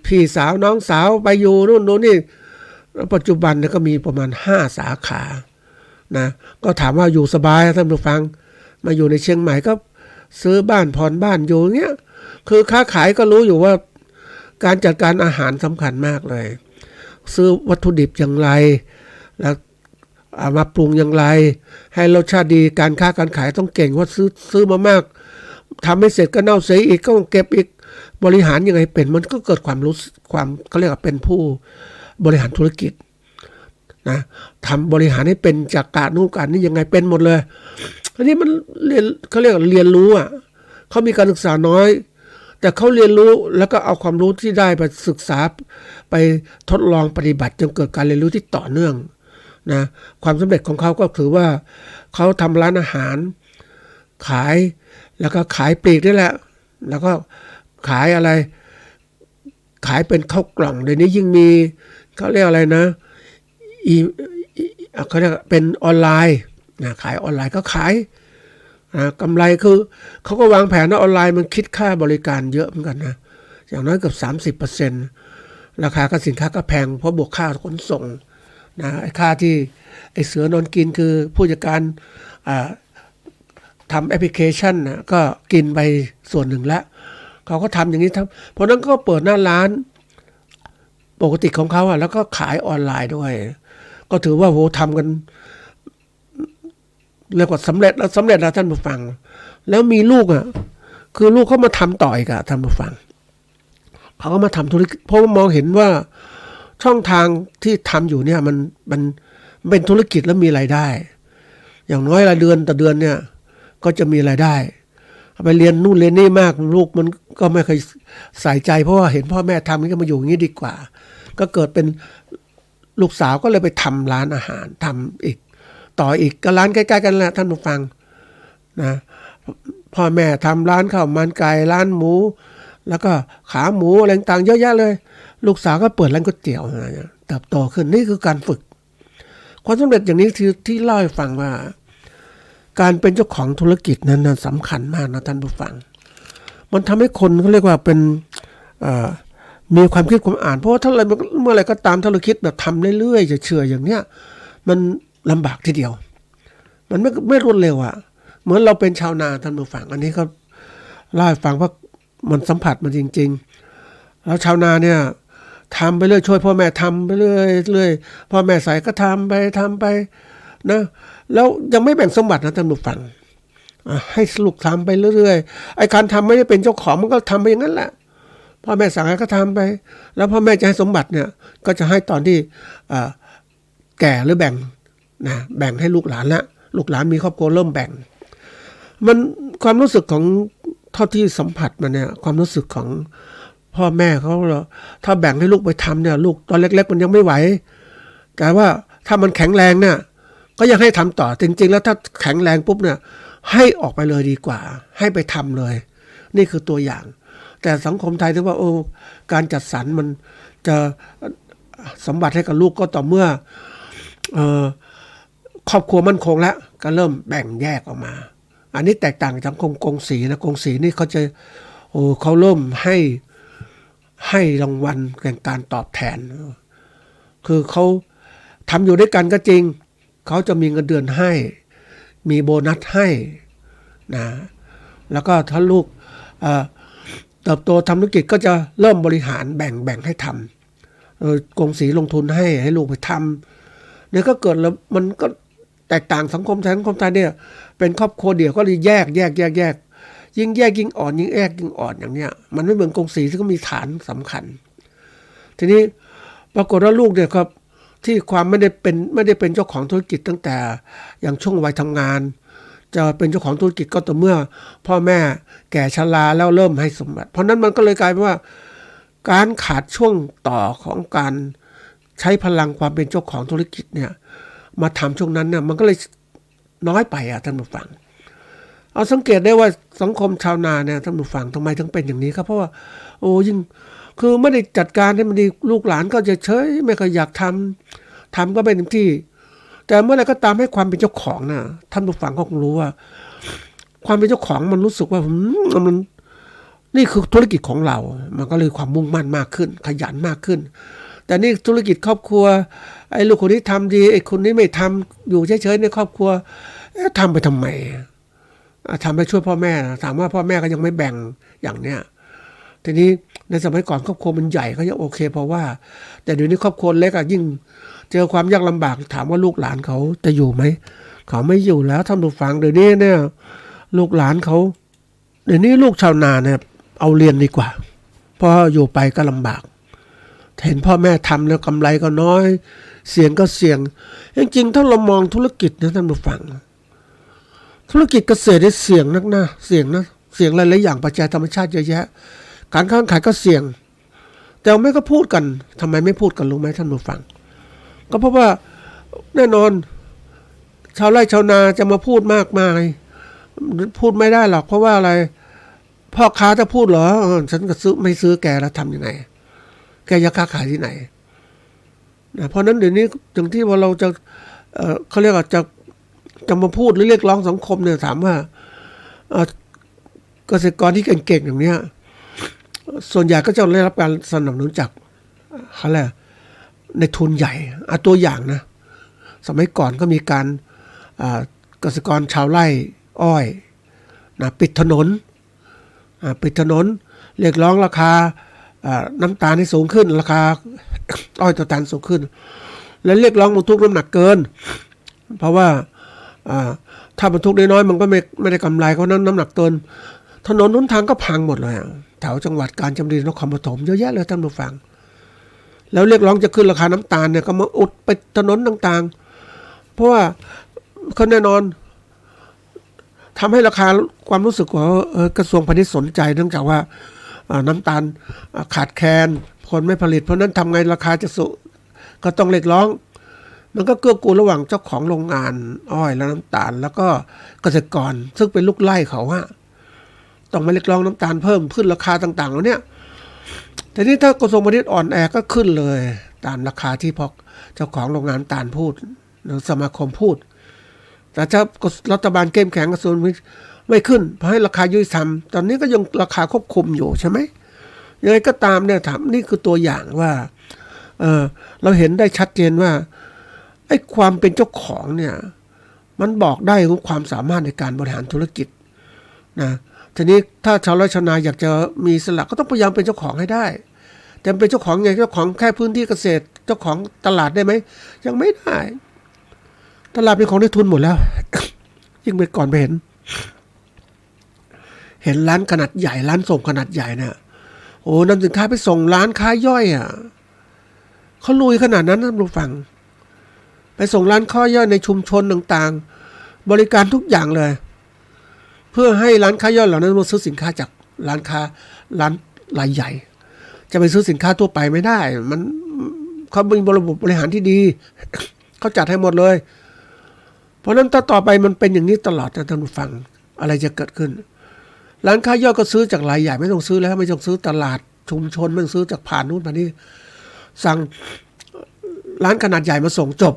S3: พี่สาวน้องสาวไปอยู่นู่นนี่ปัจจุบันเนี่ยก็มีประมาณ5 สาขานะก็ถามว่าอยู่สบายท่านผู้ฟังมาอยู่ในเชียงใหม่ก็ซื้อบ้านผ่อนบ้านอยู่เงี้ยคือค้าขายก็รู้อยู่ว่าการจัดการอาหารสำคัญมากเลยซื้อวัตถุดิบอย่างไรแล้วมาปรุงอย่างไรให้รสชาติดีการค้าการขายต้องเก่งว่าซื้อมามากทำไม่เสร็จก็เน่าเสียอีกก็ต้องเก็บอีกบริหารยังไงเป็นมันก็เกิดความเขาเรียกว่าเป็นผู้บริหารธุรกิจนะทำบริหารให้เป็นจากการนู่นการนี่ยังไงเป็นหมดเลยอันนี้มันเรียนเขาเรียกเรียนรู้เขามีการศึกษาน้อยแต่เขาเรียนรู้แล้วก็เอาความรู้ที่ได้ไปศึกษาไปทดลองปฏิบัติจนเกิดการเรียนรู้ที่ต่อเนื่องนะความสำเร็จของเขาก็ถือว่าเขาทำร้านอาหารขายแล้วก็ขายปลีกนี่แหละแล้วก็ขายอะไรขายเป็นข้าวกล่องเดี๋ยวนี้ยิ่งมีเขาเรียกอะไรนะเขาเรียกเป็นออนไลน์นะขายออนไลน์ก็ขายกำไรคือเขาก็วางแผนว่าออนไลน์มันคิดค่าบริการเยอะเหมือนกันนะอย่างน้อยเกือบ 30%ราคาก็สินค้าก็แพงเพราะบวกค่าขนส่งนะไอ้ค่าที่ไอ้เสือนอนกินคือผู้จัดการทำแอปพลิเคชันนะก็กินไปส่วนหนึ่งแล้วเขาก็ทำอย่างนี้เพราะนั้นก็เปิดหน้าร้านปกติของเขาแล้วก็ขายออนไลน์ด้วยก็ถือว่าทำกันเรียกว่าสำเร็จแล้วท่านผู้ฟังแล้วมีลูกคือลูกเขามาทำต่ออีกท่านผู้ฟังเขาก็มาทำธุรกิจเพราะว่ามองเห็นว่าช่องทางที่ทำอยู่เนี่ยมันเป็นธุรกิจแล้วมีรายได้อย่างน้อยละเดือนต่อเดือนเนี่ยก็จะมีรายได้ไปเรียนนู่นเรียนนี่มากลูกมันก็ไม่เคยใส่ใจเพราะว่าเห็นพ่อแม่ทำก็มาอยู่อย่างนี้ดีกว่าก็เกิดเป็นลูกสาวก็เลยไปทำร้านอาหารทำอีกต่ออีกก็ร้านใกล้ๆกันแหละท่านผู้ฟังนะพ่อแม่ทำร้านข้าวมันไก่ร้านหมูแล้วก็ขาหมูอะไรต่างๆเยอะแยะเลยลูกสาวก็เปิดร้านก๋วยเตี๋ยวเติบโตขึ้นนี่คือการฝึกความสำเร็จอย่างนี้คือที่เล่าให้ฟังว่าการเป็นเจ้าของธุรกิจนั้นสำคัญมากนะท่านผู้ฟังมันทำให้คนเขาเรียกว่าเป็นมีความคิดความอ่านเพราะว่าถ้าอะไรเมื่อไรก็ตามถ้าเราคิดแบบทำเรื่อยๆจะเชื่ออย่างเนี้ยมันลำบากทีเดียว มันไม่รวดเร็วอะเหมือนเราเป็นชาวนาท่านผู้ฟังอันนี้ก็เล่าให้ฟังว่ามันสัมผัสมันจริงๆแล้วชาวนาเนี่ยทำไปเรื่อยช่วยพ่อแม่ทำไปเรื่อยพ่อแม่ใส่ก็ทำไปนะแล้วยังไม่แบ่งสมบัตินะท่านผู้ฟังให้ลูกทำไปเรื่อยๆไอ้การทำไม่ได้เป็นเจ้าของมันก็ทำไปอย่างนั้นแหละพ่อแม่สั่งให้ก็ทำไปแล้วพ่อแม่จะให้สมบัติเนี่ยก็จะให้ตอนที่แก่หรือแบ่งนะแบ่งให้ลูกหลานละลูกหลานมีครอบครัวเริ่มแบ่งมันความรู้สึกของเท่าที่สัมผัสมาเนี่ยความรู้สึกของพ่อแม่เขาถ้าแบ่งให้ลูกไปทำเนี่ยลูกตอนเล็กๆมันยังไม่ไหวแต่ว่าถ้ามันแข็งแรงเนี่ยก็ยังให้ทำต่อจริงๆแล้วถ้าแข็งแรงปุ๊บเนี่ยให้ออกไปเลยดีกว่าให้ไปทำเลยนี่คือตัวอย่างแต่สังคมไทยถือว่าการจัดสรรมันจะสมบัติให้กับลูกก็ต่อเมื่อครอบครัวมั่นคงแล้วก็เริ่มแบ่งแยกออกมาอันนี้แตกต่างจากกงสีนะกงสีนี่เขาจะเขาเริ่มให้รางวัลแก่การตอบแทนคือเขาทำอยู่ด้วยกันก็จริงเขาจะมีเงินเดือนให้มีโบนัสให้นะแล้วก็ถ้าลูกเติบโตทำธุรกิจก็จะเริ่มบริหารแบ่งให้ทำกงสีลงทุนให้ลูกไปทำเนี่ยก็เกิดแล้วมันก็แตกต่างสังคมไทยเนี่ยเป็นครอบครัวเดี่ยวก็เลยแยกยิ่งแยกยิ่งอ่อนยิ่งแยกยิ่งอ่อนอย่างเนี้ยมันไม่เหมือนกงสีที่ก็มีฐานสำคัญทีนี้ปรากฏว่าลูกเนี่ยครับที่ความไม่ได้เป็นเจ้าของธุรกิจตั้งแต่อย่างช่วงวัยทำงานจะเป็นเจ้าของธุรกิจก็ต่อเมื่อพ่อแม่แก่ชราแล้วเริ่มให้สมบัติเพราะนั้นมันก็เลยกลายเป็นว่าการขาดช่วงต่อของการใช้พลังความเป็นเจ้าของธุรกิจเนี่ยมาทำช่วงนั้นเนี่ยมันก็เลยน้อยไปท่านผู้ฟังเอาสังเกตได้ว่าสังคมชาวนาเนี่ยท่านผู้ฟังทำไมถึงเป็นอย่างนี้ครับเพราะว่ายิ่งคือไม่ได้จัดการให้มันดีลูกหลานก็จะเฉยไม่ค่อยอยากทำก็ไม่เต็มที่แต่เมื่อไรก็ตามให้ความเป็นเจ้าของนะท่านผู้ฟังก็คงรู้ว่าความเป็นเจ้าของมันรู้สึกว่ามันนี่คือธุรกิจของเรามันก็เลยความมุ่งมั่นมากขึ้นขยันมากขึ้นแต่นี่ธุรกิจครอบครัวไอ้ลูกคนนี้ทำดีไอ้คนนี้ไม่ทำอยู่เฉยๆในครอบครัวทำไปทำไมทำไปช่วยพ่อแม่นะถามว่าพ่อแม่ก็ยังไม่แบ่งอย่างเนี้ยทีนี้ในสมัยก่อนครอบครัวมันใหญ่ก็ยังโอเคเพราะว่าแต่เดี๋ยวนี้ครอบครัวเล็กยิ่งเจอความยากลำบากถามว่าลูกหลานเขาจะอยู่ไหมเขาไม่อยู่แล้วท่านผู้ฟังเดี๋ยวนี้เนี่ยลูกหลานเขาเดี๋ยวนี้ลูกชาวนาเนี่ยเอาเรียนดีกว่าเพราะอยู่ไปก็ลำบากเห็นพ่อแม่ทำแล้วกำไรก็น้อยเสี่ยงก็เสี่ยงจริงๆถ้าเรามองธุรกิจนะท่านผู้ฟังธุรกิจเกษตรได้เสี่ยงนักนะเสี่ยงหลายๆอย่างปัจจัยธรรมชาติเยอะแยะการค้าขายก็เสี่ยงแต่ไม่ก็พูดกันทำไมไม่พูดกันรู้ไหมท่านผู้ฟังก็เพราะว่าแน่นอนชาวไร่ชาวนาจะมาพูดมากมายพูดไม่ได้หรอกเพราะว่าอะไรพ่อค้าจะพูดเหรอฉันก็ไม่ซื้อแกแล้วทำยังไงแกจะค้าขายที่ไหนนะเพราะนั้นเดี๋ยวนี้อย่างที่ว่าเราจะเขาเรียกว่าจะมาพูดหรือเรียกร้องสังคมเนี่ยถามว่าเกษตรกรที่เก่งๆอย่างเนี้ยส่วนใหญ่ก็จะได้รับการสนับสนุนจากเขาแหละในทุนใหญ่ตัวอย่างนะสมัยก่อนก็มีการเกษตรกรชาวไร่อ้อยนะปิดถนนเรียกร้องราคาน้ำตาลให้สูงขึ้นราคาอ้อยต่อตันสูงขึ้นและเรียกร้องบรรทุกน้ำหนักเกินเพราะว่าถ้าบรรทุกน้อยๆมันก็ไม่ได้กำไรเพราะนั้นน้ำหนักเกินถนนหนทางก็พังหมดเลยแถวจังหวัดกาญจนบุรีนครปฐมเยอะแยะเลยท่านผู้ฟังแล้วเรียกร้องจะขึ้นราคาน้ำตาลเนี่ยก็มาอุดไปถนนต่างๆเพราะว่าเขาแน่นอนทำให้ราคาความรู้สึกว่ากระทรวงพาณิชย์สนใจเนื่องจากว่าน้ำตาลขาดแคลนคนไม่ผลิตเพราะนั้นทำไงราคาจะสูงก็ต้องเรียกร้องมันก็เกื้อกูลระหว่างเจ้าของโรงงานอ้อยและน้ำตาลแล้วก็เกษตรกรซึ่งเป็นลูกไร่เขาต้องมาเรียกร้องน้ำตาลเพิ่มขึ้นราคาต่างๆแล้วเนี่ยแต่นี่ถ้ากระทรวงพาณิชย์อ่อนแอก็ขึ้นเลยตามราคาที่พอเจ้าของโรงงานน้ำตาลพูดหรือสมาคมพูดแต่ถ้ารัฐบาลเข้มแข็งกระทรวงไม่ขึ้นเพราะให้ราคายุติธรรมตอนนี้ก็ยังราคาควบคุมอยู่ใช่ไหมยังไงก็ตามเนี่ยถามนี่คือตัวอย่างว่าเราเห็นได้ชัดเจนว่าไอ้ความเป็นเจ้าของเนี่ย มันบอกได้ถึงความสามารถในการบริหารธุรกิจนะทีนี้ถ้าชาวไร่ชาวนาอยากจะมีอิสระก็ต้องพยายามเป็นเจ้าของให้ได้แต่เป็นเจ้าของไงเจ้าของแค่พื้นที่เกษตรเจ้าของตลาดได้ไหมยังไม่ได้ตลาดเป็นของในทุนหมดแล้ว ยิ่งไปก่อนไปเห็นร้านขนาดใหญ่ร้านส่งขนาดใหญ่เนี่ยโอ้นำสินค้าไปส่งร้านค้าย่อยอ่ะเขาลุยขนาดนั้นนะท่านผู้ฟังไปส่งร้านค้าย่อยในชุมชนต่างๆบริการทุกอย่างเลยเพื่อให้ร้านค้าย่อยเหล่านั้นมาซื้อสินค้าจากร้านค้าร้านรายใหญ่จะไปซื้อสินค้าทั่วไปไม่ได้มันเขามีระบบบริหารที่ดี เขาจัดให้หมดเลยเพราะนั้นต่อไปมันเป็นอย่างนี้ตลอดนะท่านผู้ฟังอะไรจะเกิดขึ้นร้านค้าย่อยก็ซื้อจากรายใหญ่ไม่ต้องซื้อแล้วไม่ต้องซื้อตลาดชุมชนไม่ต้องซื้อจากผ่านนู้นผ่านนี้สั่งร้านขนาดใหญ่มาส่งจบ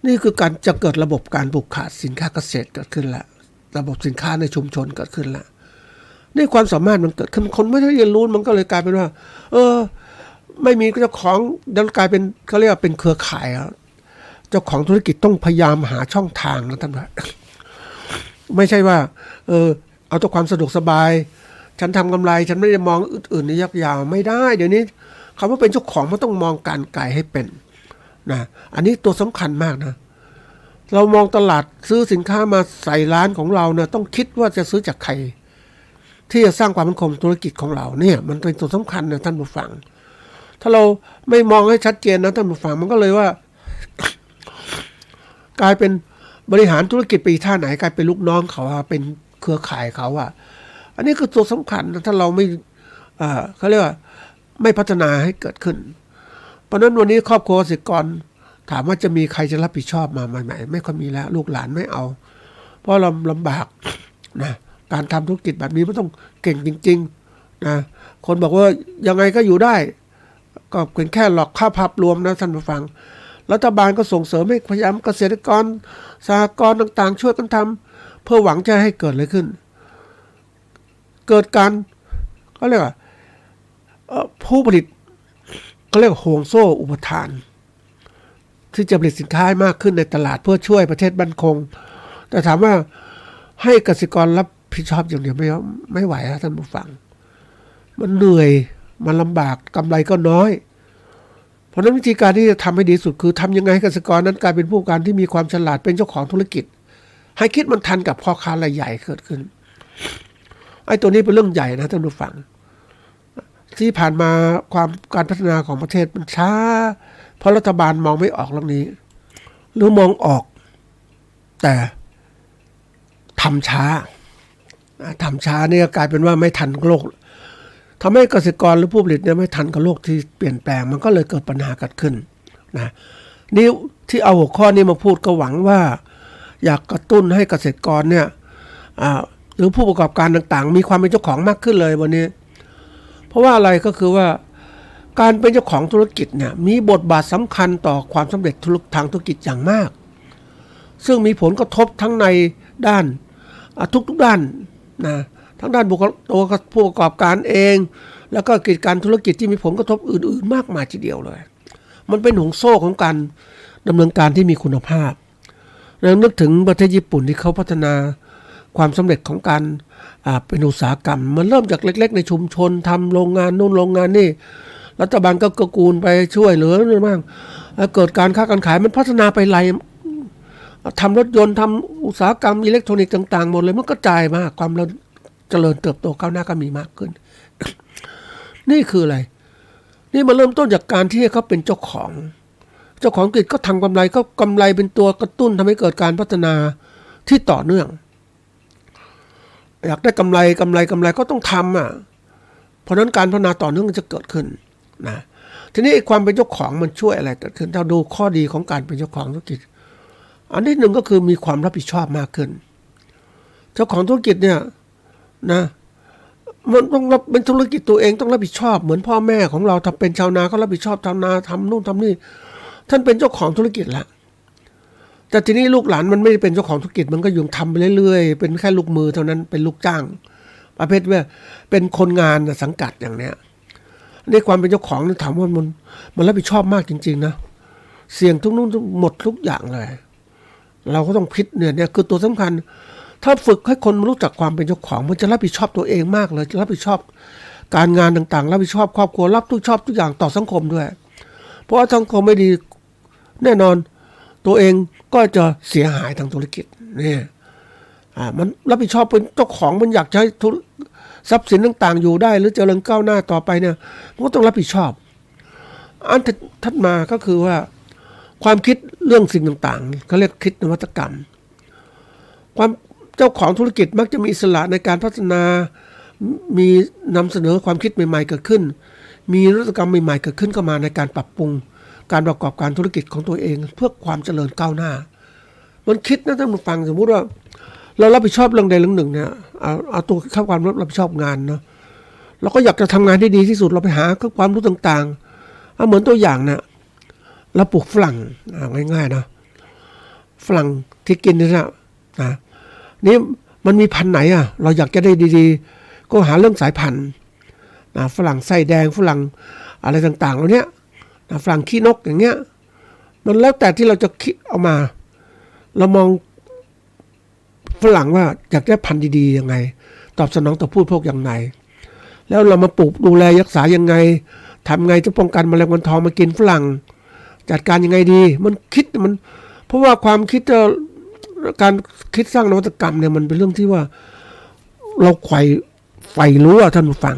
S3: นี่คือการจะเกิดระบบการผูกขาดสินค้าเกษตรเกิดขึ้นแล้วระบบสินค้าในชุมชนเกิดขึ้นแล้วนี่ความสามารถมันเกิดขึ้นคนไม่ได้เรียนรู้มันก็เลยกลายเป็นว่าไม่มีเจ้าของแล้วกลายเป็นเขาเรียกว่าเป็นเครือข่ายเจ้าของธุรกิจต้องพยายามหาช่องทางนะท่านผู้ไม่ใช่ว่าเอาแต่ความสะดวกสบายฉันทำกำไรฉันไม่ได้มองอื่นๆในยักยาวไม่ได้เดี๋ยวนี้คำว่าเป็นเจ้าของมันต้องมองการไกลให้เป็นนะอันนี้ตัวสำคัญมากนะเรามองตลาดซื้อสินค้ามาใส่ร้านของเราเนี่ยต้องคิดว่าจะซื้อจากใครที่จะสร้างความมั่นคงธุรกิจของเราเนี่ยมันเป็นตัวสำคัญนะท่านผู้ฟังถ้าเราไม่มองให้ชัดเจนนะท่านผู้ฟังมันก็เลยว่า กลายเป็นบริหารธุรกิจไปท่าไหนกลายเป็นลูกน้องเขาเป็นเครือข่ายเขาอันนี้คือตัวสำคัญถ้าเราไม่เขาเรียกว่าไม่พัฒนาให้เกิดขึ้นเพราะนั้นวันนี้ครอบครัวเกษตรกรถามว่าจะมีใครจะรับผิดชอบมาใหม่ๆไม่ค่อยมีแล้วลูกหลานไม่เอาเพราะเราลำบากนะการทำธุรกิจแบบนี้มันต้องเก่งจริงๆนะคนบอกว่ายังไงก็อยู่ได้ก็เป็นแค่หลอกค่าภาพรวมนะท่านผู้ฟังรัฐบาลก็ส่งเสริมให้พยายามเกษตรกรสหกรณ์ต่างๆช่วยกันทำเพื่อหวังจะให้เกิดอะไรขึ้นเกิดการเขาเรียกว่าผู้ผลิตเขาเรียกห่วงโซ่อุปทานที่จะผลิตสินค้าให้มากขึ้นในตลาดเพื่อช่วยประเทศมั่นคงแต่ถามว่าให้เกษตรกรรับผิดชอบอย่างเดียวไม่ไหวนะท่านผู้ฟังมันเหนื่อยมันลำบากกำไรก็น้อยเพราะนั้นวิธีการที่จะทำให้ดีสุดคือทำยังไงให้เกษตรกรนั้นกลายเป็นผู้การที่มีความฉลาดเป็นเจ้าของธุรกิจให้คิดมันทันกับพ่อค้ารายใหญ่เกิดขึ้นไอ้ตัวนี้เป็นเรื่องใหญ่นะท่านผู้ฟังที่ผ่านมาการพัฒนาของประเทศมันช้าเพราะรัฐบาลมองไม่ออกเรื่องนี้หรือมองออกแต่ทำช้าเนี่ยกลายเป็นว่าไม่ทันโลกทำให้เกษตรกรหรือผู้ผลิตเนี่ยไม่ทันกับโลกที่เปลี่ยนแปลงมันก็เลยเกิดปัญหาเกิดขึ้นนะนี่ที่เอาหัวข้อนี้มาพูดก็หวังว่าอยากกระตุ้นให้เกษตรกรเนี่ยหรือผู้ประกอบการต่างๆมีความเป็นเจ้าของมากขึ้นเลยวันนี้เพราะว่าอะไรก็คือว่าการเป็นเจ้าของธุรกิจเนี่ยมีบทบาทสำคัญต่อความสำเร็จทางธุรกิจอย่างมากซึ่งมีผลกระทบทั้งในด้านทุกด้านนะทั้งด้านผู้ประกอบการเองแล้วก็กิจการธุรกิจที่มีผลกระทบอื่นๆมากมายทีเดียวเลยมันเป็นห่วงโซ่ของการดำเนินการที่มีคุณภาพเรานึกถึงประเทศญี่ปุ่นที่เขาพัฒนาความสำเร็จของการเป็นอุตสาหกรรมมันเริ่มจากเล็กๆในชุมชนทำโรงงานนู่นโรงงานนี่รัฐบาลก็กระกูลไปช่วยเหลือนั่นบ้างเกิดการค้าการขายมันพัฒนาไปไกลทำรถยนต์ทำอุตสาหกรรมอิเล็กทรอนิกส์ต่างๆหมดเลยมันก็กระจายมากความเจริญเติบโตก้าวหน้าก็มีมากขึ้น นี่คืออะไรนี่มาเริ่มต้นจากการที่เขาเป็นเจ้าของกิจก็ทำกำไรก็กำไรเป็นตัวกระตุ้นทำให้เกิดการพัฒนาที่ต่อเนื่องอยากได้กำไรก็ต้องทำเพราะนั้นการพัฒนาต่อเนื่องจะเกิดขึ้นนะทีนี้ความเป็นเจ้าของมันช่วยอะไรเกิดขึ้นถ้าดูข้อดีของการเป็นเจ้าของธุรกิจอันที่หนึ่งก็คือมีความรับผิดชอบมากขึ้นเจ้าของธุรกิจเนี่ยนะมันต้องรับเป็นธุรกิจตัวเองต้องรับผิดชอบเหมือนพ่อแม่ของเราทำเป็นชาวนาก็รับผิดชอบทำนาทำนู่นทำนี่ท่านเป็นเจ้าของธุรกิจละแต่ทีนี้ลูกหลานมันไม่ได้เป็นเจ้าของธุรกิจมันก็ยังทำไปเรื่อยๆเป็นแค่ลูกมือเท่านั้นเป็นลูกจ้างประเภทว่าเป็นคนงานสังกัดอย่างเนี้ยในความเป็นเจ้าของถามว่ามันรับผิดชอบมากจริงๆนะเสี่ยงทุกนู่นหมดทุกอย่างเลย เราก็ต้องคิดเนี่ยคือตัวสำคัญถ้าฝึกให้คนรู้จักความเป็นเจ้าของมันจะรับผิดชอบตัวเองมากเลยจะรับผิดชอบการงานต่างๆรับผิดชอบครอบครัวรับผิดชอบทุกอย่างต่อสังคมด้วยเพราะว่าสังคมไม่ดีแน่นอนตัวเองก็จะเสียหายทางธุรกิจเนี่ยมันรับผิดชอบเป็นเจ้าของมันอยากใช้ทรัพย์สินต่างๆอยู่ได้หรือเจริญก้าวหน้าต่อไปเนี่ยมันก็ต้องรับผิดชอบอันถัดมาก็คือว่าความคิดเรื่องสิ่งต่างๆเขาเรียกคิดนวัตกรรมความเจ้าของธุรกิจมักจะมีอิสระในการพัฒนามีนำเสนอความคิดใหม่ๆเกิดขึ้นมีนวัตกรรมใหม่ๆเกิดขึ้นเข้ามาในการปรับปรุงการประกอบการธุรกิจของตัวเองเพื่อความเจริญก้าวหน้ามันคิดนะท่านผู้ฟังสมมุติว่าเรารับผิดชอบเรื่องใดเรื่องหนึ่งเนี่ยเอาตัวเข้าความรับผิดชอบงานเนาะเราก็อยากจะทำงานที่ดีที่สุดเราไปหาความรู้ต่างๆเหมือนตัวอย่างเนี่ยเราปลูกฝรั่งง่ายๆนะฝรั่งที่กินนี่นะนี่มันมีพันธุ์ไหนเราอยากจะได้ดีๆก็หาเรื่องสายพันธุ์ฝรั่งไส้แดงฝรั่งอะไรต่างๆเหล่านี้ฝรั่งขี้นกอย่างเงี้ยมันแล้วแต่ที่เราจะคิดเอามาเรามองฝรั่งว่าอยากได้พันธุ์ดีๆยังไงตอบสนองต่อผู้บริโภคอย่างไรแล้วเรามาปลูกดูแลรักษายังไงทำไงจะป้องกันแมลงวันทองมากินฝรั่งจัดการยังไงดีมันคิดมันเพราะว่าความคิดการคิดสร้างนวัตกรรมเนี่ยมันเป็นเรื่องที่ว่าเราใฝ่รู้ท่านผู้ฟัง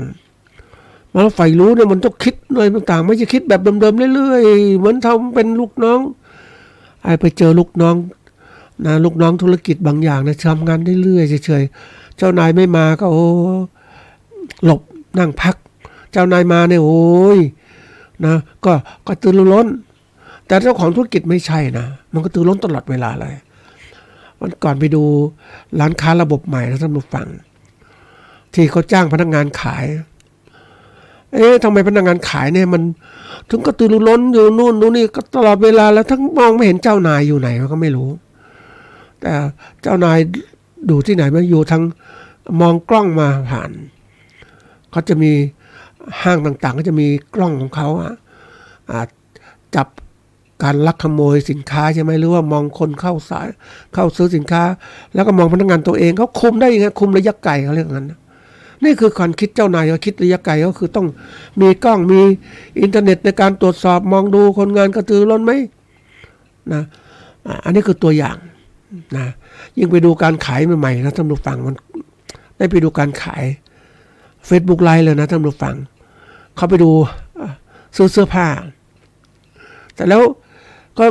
S3: เราใฝ่รู้เนี่ยมันต้องคิดอะไรต่างๆไม่ใช่คิดแบบเดิมๆเรื่อยๆเหมือนทำเป็นลูกน้องไปเจอลูกน้องลูกน้องธุรกิจบางอย่างนะทำงานได้เรื่อยเฉยๆเจ้านายไม่มาก็หลบนั่งพักเจ้านายมาเนี่ยโอ้ยนะก็ตื่นร้อนแต่เจ้าของธุรกิจไม่ใช่นะมันก็ตื่นร้อนตลอดเวลาเลยวันก่อนไปดูร้านค้าระบบใหม่นะท่านผู้ฟังที่เขาจ้างพนักงานขายทำไมพนักงานขายเนี่ยมันถึงก็ตื่นร้อนอยู่นู่นนี่ก็ตลอดเวลาแล้วทั้งมองไม่เห็นเจ้านายอยู่ไหนก็ไม่รู้แต่เจ้านายดูที่ไหนมาอยู่ทางมองกล้องมาผ่านเขาจะมีห้างต่างๆก็จะมีกล้องของเขาจับการลักขโมยสินค้าใช่ไหมหรือว่ามองคนเข้าซื้อสินค้าแล้วก็มองพนักงานตัวเองเขาคุมได้ยังไงคุมระยะไกลเขาเรียกงั้นนี่คือการคิดเจ้านายเขาคิดระยะไกลก็คือต้องมีกล้องมีอินเทอร์เน็ตในการตรวจสอบมองดูคนงานกระตือร้นไหมนะอันนี้คือตัวอย่างนะยิ่งไปดูการขายใหม่ๆนะท่านผู้ฟังมันได้ไปดูการขาย Facebook ไลฟ์เลยนะท่านผู้ฟังเขาไปดูซื้อเสื้อผ้าแต่แล้วก็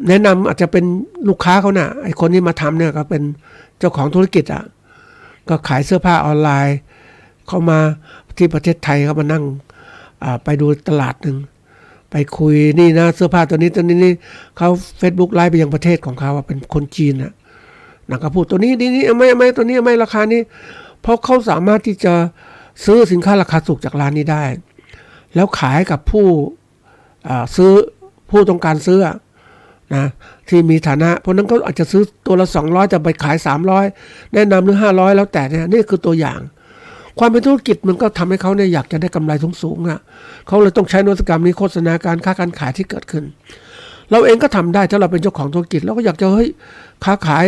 S3: แนะนำอาจจะเป็นลูกค้าเขาน่ะไอ้คนที่มาทำเนี่ยก็เป็นเจ้าของธุรกิจก็ขายเสื้อผ้าออนไลน์เข้ามาที่ประเทศไทยเขามานั่งไปดูตลาดหนึ่งไปคุยนี่นะเสื้อผ้าตัวนี้นี่เขา Facebook ไลฟ์ไปยังประเทศของเขาเป็นคนจีนนะก็พูดตัวนี้นี่ไม่ตัวนี้ไม่ราคานี้เพราะเขาสามารถที่จะซื้อสินค้าราคาถูกจากร้านนี้ได้แล้วขายกับผู้ซื้อผู้ต้องการซื้อนะที่มีฐานะเพราะนั้นก็อาจจะซื้อตัวละ200จะไปขาย300แนะนำหรือ500แล้วแต่เนี่ยนี่คือตัวอย่างความเป็นธุรกิจมันก็ทำให้เขาเนี่ยอยากจะได้กำไรสูงๆเขาเลยต้องใช้นวัตกรรมนี้โฆษณาการค้าการขายที่เกิดขึ้นเราเองก็ทำได้ถ้าเราเป็นเจ้าของธุรกิจเราก็อยากจะค้าขาย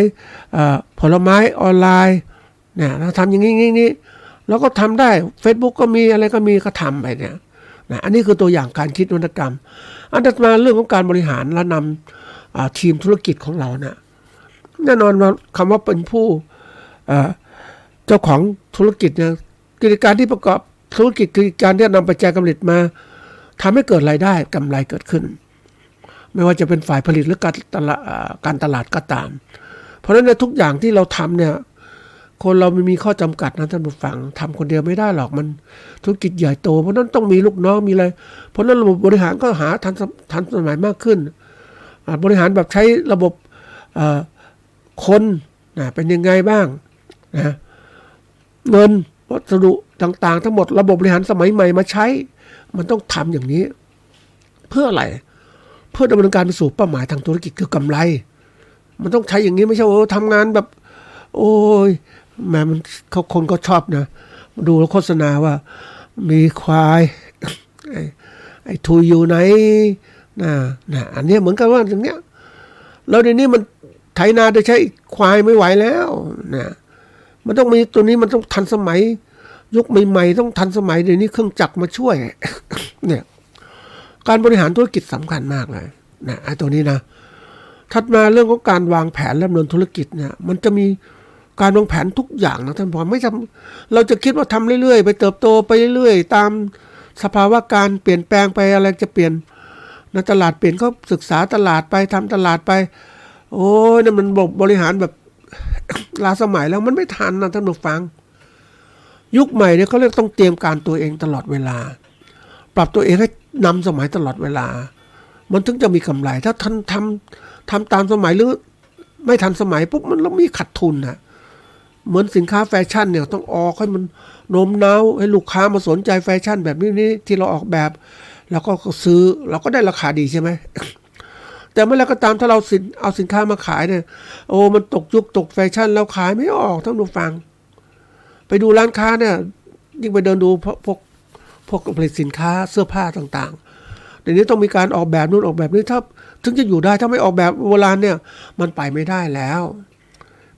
S3: ผลไม้ออนไลน์เนี่ยเราทำอย่างนี้เราก็ทำได้ Facebook ก็มีอะไรก็มีก็ทำไปเนี่ยนะอันนี้คือตัวอย่างการคิดนวัตกรรมอันถัดมาเรื่องของการบริหารและนำทีมธุรกิจของเรานะแน่นอนว่าคำว่าเป็นผู้เจ้าของธุรกิจเนี่ยกิจการที่ประกอบธุรกิจคือการที่นำปัจจัยการผลิตมาทำให้เกิดรายได้กำไรเกิดขึ้นไม่ว่าจะเป็นฝ่ายผลิตหรือการตลาดก็ตามเพราะฉะนั้นในทุกอย่างที่เราทำเนี่ยคนเราไม่มีข้อจำกัดนะท่านผู้ฟังทำคนเดียวไม่ได้หรอกมันธุรกิจใหญ่โตเพราะนั้นต้องมีลูกน้องมีอะไรเพราะนั้นระบบบริหารก็หาทันสมัยมากขึ้นบริหารแบบใช้ระบบคนเป็นยังไงบ้างนะเงินวัสดุต่างๆทั้งหมดระบบบริหารสมัยใหม่มาใช้มันต้องทำอย่างนี้เพื่ออะไรเพื่อดำเนินการไปสู่เป้าหมายทางธุรกิจคือกำไรมันต้องใช้อย่างนี้ไม่ใช่ทำงานแบบโอ้ยแม่มันคนก็ชอบนะดูแล้วโฆษณาว่ามีควายไอ้ทุยอยู่ไหนนะอันนี้เหมือนกันว่าอย่างเนี้ยแล้วในนี้มัน ไถนาโดยใช้ควายไม่ไหวแล้วนะมันต้องมีตัวนี้มันต้องทันสมัยยุคใหม่ๆต้องทันสมัยเดี๋ยวนี้เครื่องจักรมาช่วย เนี่ยการบริหารธุรกิจสำคัญมากเลยนะไอ้ตัวนี้นะถัดมาเรื่องของการวางแผนและดำเนินธุรกิจเนี่ยมันจะมีการวางแผนทุกอย่างนะท่านผู้ฟังไม่จำเราจะคิดว่าทำเรื่อยๆไปเติบโตไปเรื่อยๆตามสภาวะการเปลี่ยนแปลงไปอะไรจะเปลี่ยนในตลาดเปลี่ยนก็ศึกษาตลาดไปทำตลาดไปโอ้ยนั่นมันบริหารแบบ ล้าสมัยแล้วมันไม่ทันนะท่านผู้ฟังยุคใหม่เนี่ยเขาเรียกต้องเตรียมการตัวเองตลอดเวลาปรับตัวเองให้นำสมัยตลอดเวลามันถึงจะมีกำไรถ้าท่านทำตามสมัยหรือไม่ทันสมัยปุ๊บมันแล้วมีขาดทุนนะเหมือนสินค้าแฟชั่นเนี่ยต้องออกให้มันโน้มน้าวให้ลูกค้ามาสนใจแฟชั่นแบบนี้ที่เราออกแบบแล้วก็ซื้อเราก็ได้ราคาดีใช่ไหม แต่เมื่อไรก็ตามถ้าเราเอาสินค้ามาขายเนี่ยโอ้มันตกยุคตกแฟชั่นแล้วขายไม่ออกท่านผู้ฟังไปดูร้านค้าเนี่ยยิ่งไปเดินดูพวกผลิตสินค้าเสื้อผ้าต่างๆเดี๋ยวนี้ต้องมีการออกแบบนู่นออกแบบนี้ถ้าถึงจะอยู่ได้ถ้าไม่ออกแบบโบราณเนี่ยมันไปไม่ได้แล้ว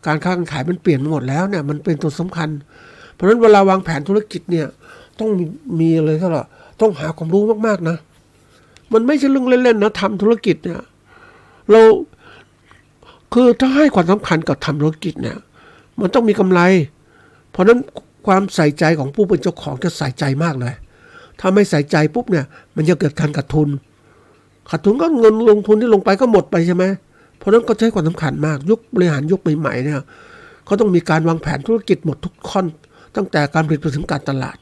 S3: การค้าการขายมันเปลี่ยนหมดแล้วเนี่ยมันเป็นตัวสำคัญเพราะฉะนั้นเวลาวางแผนธุรกิจเนี่ยต้องมีเลยเท่าไหร่ต้องหาความรู้มากๆนะมันไม่ใช่เรื่องเล่นๆนะทำธุรกิจเนี่ยเราคือถ้าให้ความสำคัญกับทำธุรกิจเนี่ยมันต้องมีกำไรเพราะนั้นความใส่ใจของผู้เป็นเจ้าของจะใส่ใจมากเลยถ้าไม่ใส่ใจปุ๊บเนี่ยมันจะเกิดการขาดทุนก็เงินลงทุนที่ลงไปก็หมดไปใช่ไหมเพราะนั้นก็ใช้ความสำคัญมากยุคบริหารยุคใหม่ๆเนี่ยเขาต้องมีการวางแผนธุรกิจหมดทุกขั้นตั้งแต่การผลิตไปถึงการตลาด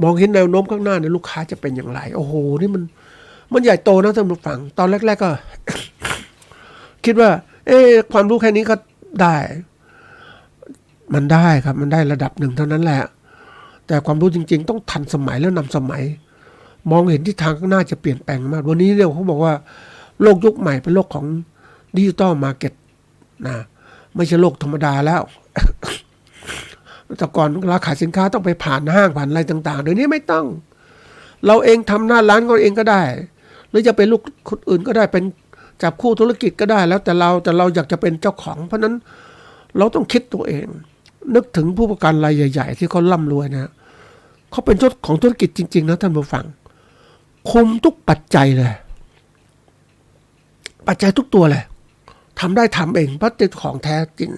S3: มองเห็นแนวโน้มข้างหน้าเนี่ยลูกค้าจะเป็นอย่างไรโอ้โหนี่มันใหญ่โตนะท่านผู้ฟังตอนแรกๆก็ คิดว่าความรู้แค่นี้ก็ได้มันได้ครับมันได้ระดับหนึ่งเท่านั้นแหละแต่ความรู้จริงๆต้องทันสมัยแล้วนำสมัยมองเห็นทิศทางข้างหน้าจะเปลี่ยนแปลงมากวันนี้เนี่ยเขาบอกว่าโลกยุคใหม่เป็นโลกของดิจิตอลมาร์เก็ตนะไม่ใช่โลกธรรมดาแล้ว แต่ก่อนเราขายสินค้าต้องไปผ่านห้างผ่านอะไรต่างๆเดี๋ยวนี้ไม่ต้องเราเองทำหน้าร้านก็เองก็ได้หรือจะเป็นลูกคนอื่นก็ได้เป็นจับคู่ธุรกิจก็ได้แล้วแต่เราอยากจะเป็นเจ้าของเพราะนั้นเราต้องคิดตัวเองนึกถึงผู้ประกันรายใหญ่ๆที่เขาร่ำรวยนะเขาเป็นเจ้าของธุรกิจจริงๆนะท่านผู้ฟังคุมทุกปัจจัยเลยปัจจัยทุกตัวเลยทำได้ทำเองเพราะเป็นของแท้จริง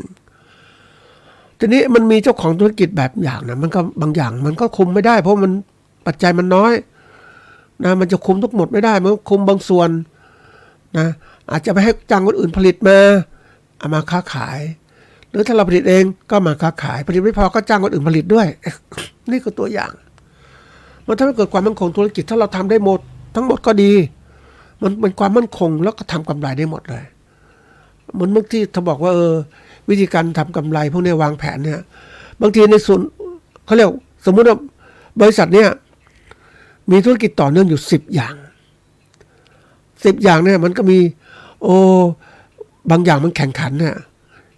S3: ทีนี้มันมีเจ้าของธุรกิจแบบอย่างนะมันก็บางอย่างมันก็คุมไม่ได้เพราะมันปัจจัยมันน้อยนะมันจะคุมทุกหมดไม่ได้มันคุมบางส่วนนะอาจจะไปให้จ้างคนอื่นผลิตมาเอามาค้าขายหรือถ้าเราผลิตเองก็มาค้าขายผลิตไม่พอก็จ้างคนอื่นผลิตด้วย นี่คือตัวอย่างมันทำให้เกิดความมั่นคงธุรกิจถ้าเราทำได้หมดทั้งหมดก็ดีมันเป็นความมั่นคงแล้วก็ทำกำไรได้หมดเลยเหมือนบางที่ถ้าบอกว่าวิธีการทำกำไรพวกนี้วางแผนเนี่ยบางทีในส่วนเขาเรียกสมมุติว่าบริษัทเนี่ยมีธุรกิจต่อเนื่องอยู่10 อย่างเนี่ยมันก็มีบางอย่างมันแข่งขันเนี่ย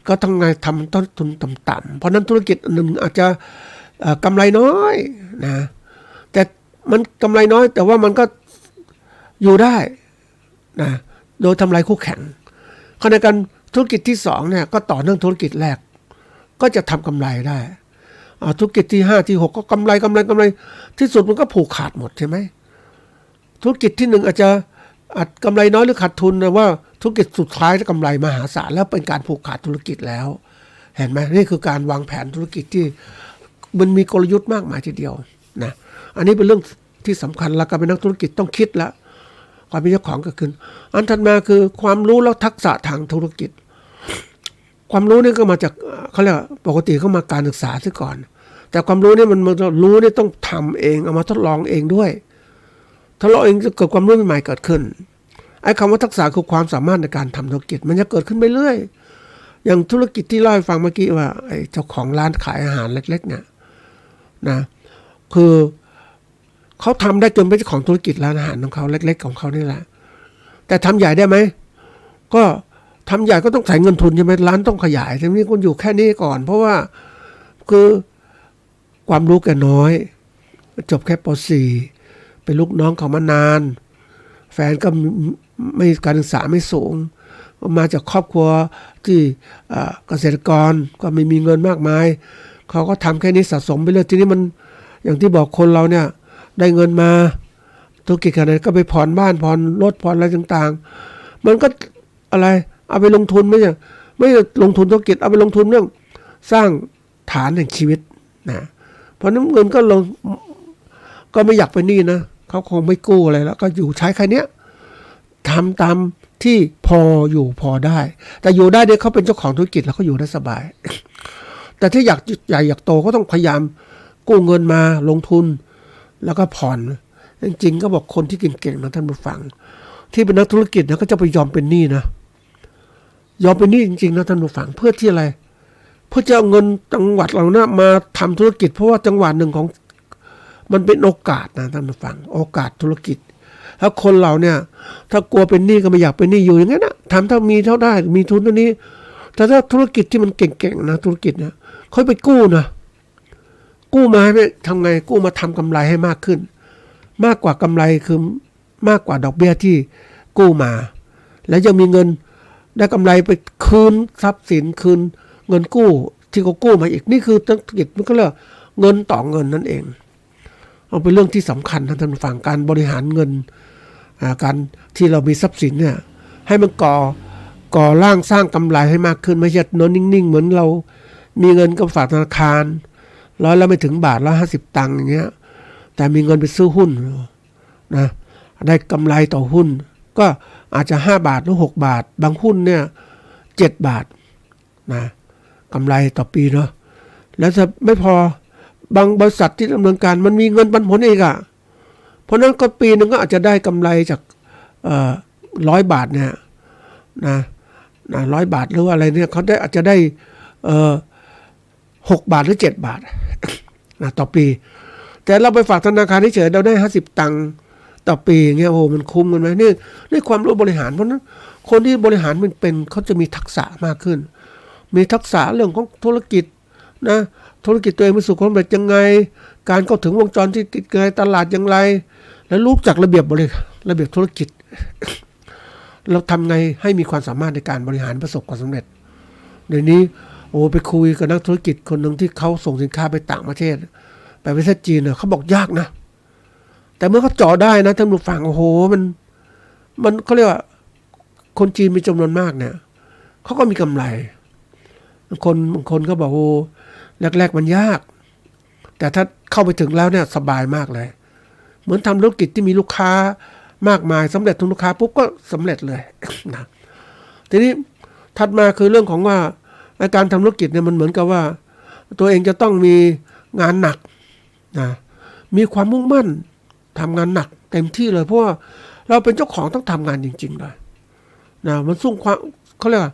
S3: ก็ต้องไงทำต้นทุนต่ำๆเพราะนั้นธุรกิจหนึ่งอาจจะกำไรน้อยนะแต่มันกำไรน้อยแต่ว่ามันก็อยู่ได้นะโดยทำลายคู่แข่งขณะกันธุรกิจที่2เนี่ยก็ต่อเนื่องธุรกิจแรกก็จะทำกำไรได้ธุรกิจที่5ที่6ก็กำไรที่สุดมันก็ผูกขาดหมดใช่ไหมธุรกิจที่1อาจจะกำไรน้อยหรือขาดทุนนะว่าธุรกิจสุดท้ายจะกำไรมหาศาลแล้วเป็นการผูกขาดธุรกิจแล้วเห็นไหมนี่คือการวางแผนธุรกิจที่มันมีกลยุทธ์มากมายทีเดียวนะอันนี้เป็นเรื่องที่สำคัญแล้วการเป็นนักธุรกิจต้องคิดแล้วความเป็นเจ้าของก็คืออันถัดมาคือความรู้และทักษะทางธุรกิจความรู้นี่ก็มาจากเขาเรียกปกติเข้ามาการศึกษาซะก่อนแต่ความรู้นี่มันรู้นี่ต้องทำเองเอามาทดลองเองด้วยถ้าเราเองจะเกิดความรู้ใหม่ๆเกิดขึ้นไอ้คำว่าทักษะคือความสามารถในการทำธุรกิจมันจะเกิดขึ้นไปเรื่อยอย่างธุรกิจที่เล่าให้ฟังเมื่อกี้ว่าไอ้เจ้าของร้านขายอาหารเล็กๆเนี่ยนะคือเขาทำได้จนเป็นเจ้าของธุรกิจร้านอาหารของเขาเล็กๆของเขานี่แหละแต่ทำใหญ่ได้ไหมก็ทำใหญ่ก็ต้องใส่เงินทุนใช่ไหมร้านต้องขยายทีนี้คุณอยู่แค่นี้ก่อนเพราะว่าคือความรู้แกน้อยจบแค่ป .4 เป็นลูกน้องเขามานานแฟนก็ไม่การศึกษาไม่สูง มาจากครอบครัวที่เกษตรกรก็ไม่มีเงินมากมายเขาก็ทำแค่นี้สะสมไปเรื่อยทีนี้มันอย่างที่บอกคนเราเนี่ยได้เงินมาธุรกิจขนาดนั้นก็ไปผ่อนบ้านผ่อนรถผ่อนอะไรต่างๆมันก็อะไรเอาไปลงทุนไม่ใช่ลงทุนธุรกิจเอาไปลงทุนเรื่องสร้างฐานแห่งชีวิตนะเพราะนั้นเงินก็ลงก็ไม่อยากไปหนี้นะเขาคงไม่กู้อะไรแล้วก็อยู่ใช้แค่นี้ทำตามที่พออยู่พอได้แต่อยู่ได้เนี่ยเขาเป็นเจ้าของธุรกิจแล้วเขาอยู่ได้สบาย แต่ถ้าอยากใหญ่อยากโตก็ต้องพยายามกู้เงินมาลงทุนแล้วก็ผ่อนจริงๆก็บอกคนที่เก่งๆนะท่านผู้ฟังที่เป็นนักธุรกิจนะก็จะไปยอมเป็นหนี้นะยอมเป็นหนี้จริงๆนะท่านผู้ฟังเพื่อที่อะไรเพื่อจะเอาเงินจังหวัดเรานะมาทำธุรกิจเพราะว่าจังหวัดหนึ่งของมันเป็นโอกาสนะท่านผู้ฟังโอกาสธุรกิจถ้าคนเราเนี่ยถ้ากลัวเป็นหนี้ก็ไม่อยากเป็นหนี้อยู่อย่างนั้นนะทำเท่ามีเท่าได้มีทุนเท่านี้แต่ถ้าธุรกิจที่มันเก่งๆนะธุรกิจเนี่ยค่อยไปกู้นะกู้มาให้ทำไงกู้มาทำกำไรให้มากขึ้นมากกว่ากำไรคือมากกว่าดอกเบี้ยที่กู้มาแล้วยังมีเงินได้กำไรไปคืนทรัพย์สินคืนเงินกู้ที่เขากู้มาอีกนี่คือธุรกิจมันก็เรียกเงินต่อเงินนั่นเองเอาเป็นเรื่องที่สำคัญนะท่านผู้ฟังการบริหารเงินการที่เรามีทรัพย์สินเนี่ยให้มันก่อร่างสร้างกำไรให้มากขึ้นไม่ใช่นอนนิ่งๆเหมือนเรามีเงินก็ฝากธนาคารร้อยละไม่ถึงบาท150 ตังค์อย่างเงี้ยแต่มีเงินไปซื้อหุ้นนะได้กำไรต่อหุ้นก็อาจจะ5 บาทหรือ6 บาทบางหุ้นเนี่ย7 บาทนะกำไรต่อปีเนาะแล้วจะไม่พอบางบริษัทที่ดำเนินการมันมีเงินปันผลอีกอ่ะเพราะนั้นก็ปีนึงก็อาจจะได้กำไรจาก100 บาทเนี่ยนะ100 บาทหรือว่าอะไรเนี่ยเขาได้อาจจะได้6 บาทหรือ7 บาทนะต่อปีแต่เราไปฝากธนาคารเฉยๆเราได้50 ตังค์ต่อปีเงี้ยโอ้มันคุ้มกันไหมนี่ความรู้บริหารเพราะนั้นคนที่บริหารมันเป็นเขาจะมีทักษะมากขึ้นมีทักษะเรื่องของธุรกิจนะธุรกิจตัวเองมันสู่ความสำเร็จยังไงการเข้าถึงวงจรที่ติดไงตลาดอย่างไรแล้วรู้จักระเบียบธุรกิจ เราทำไงให้มีความสามารถในการบริหารประสบความสำเร็จเดี๋ยวนี้โอ้ไปคุยกับนักธุรกิจคนหนึ่งที่เขาส่งสินค้าไปต่างประเทศไปประเทศจีนเนี่ยเขาบอกยากนะแต่เมื่อเขาเจาะได้นะท่านผู้ฟังโอ้โหมันเขาเรียกว่าคนจีนมีจำนวนมากเนี่ยเขาก็มีกำไรบางคนก็บอกโอ้แรกๆมันยากแต่ถ้าเข้าไปถึงแล้วเนี่ยสบายมากเลยเหมือนทำธุรกิจที่มีลูกค้ามากมายสำเร็จทุกลูกค้าปุ๊บก็สำเร็จเลยนะทีนี้ถัดมาคือเรื่องของว่าการทำธุรกิจเนี่ยมันเหมือนกับว่าตัวเองจะต้องมีงานหนักนะมีความมุ่งมั่นทำงานหนักเต็มที่เลยเพราะว่าเราเป็นเจ้าของต้องทำงานจริงๆเลยนะมันสู้ความเขาเรียกว่า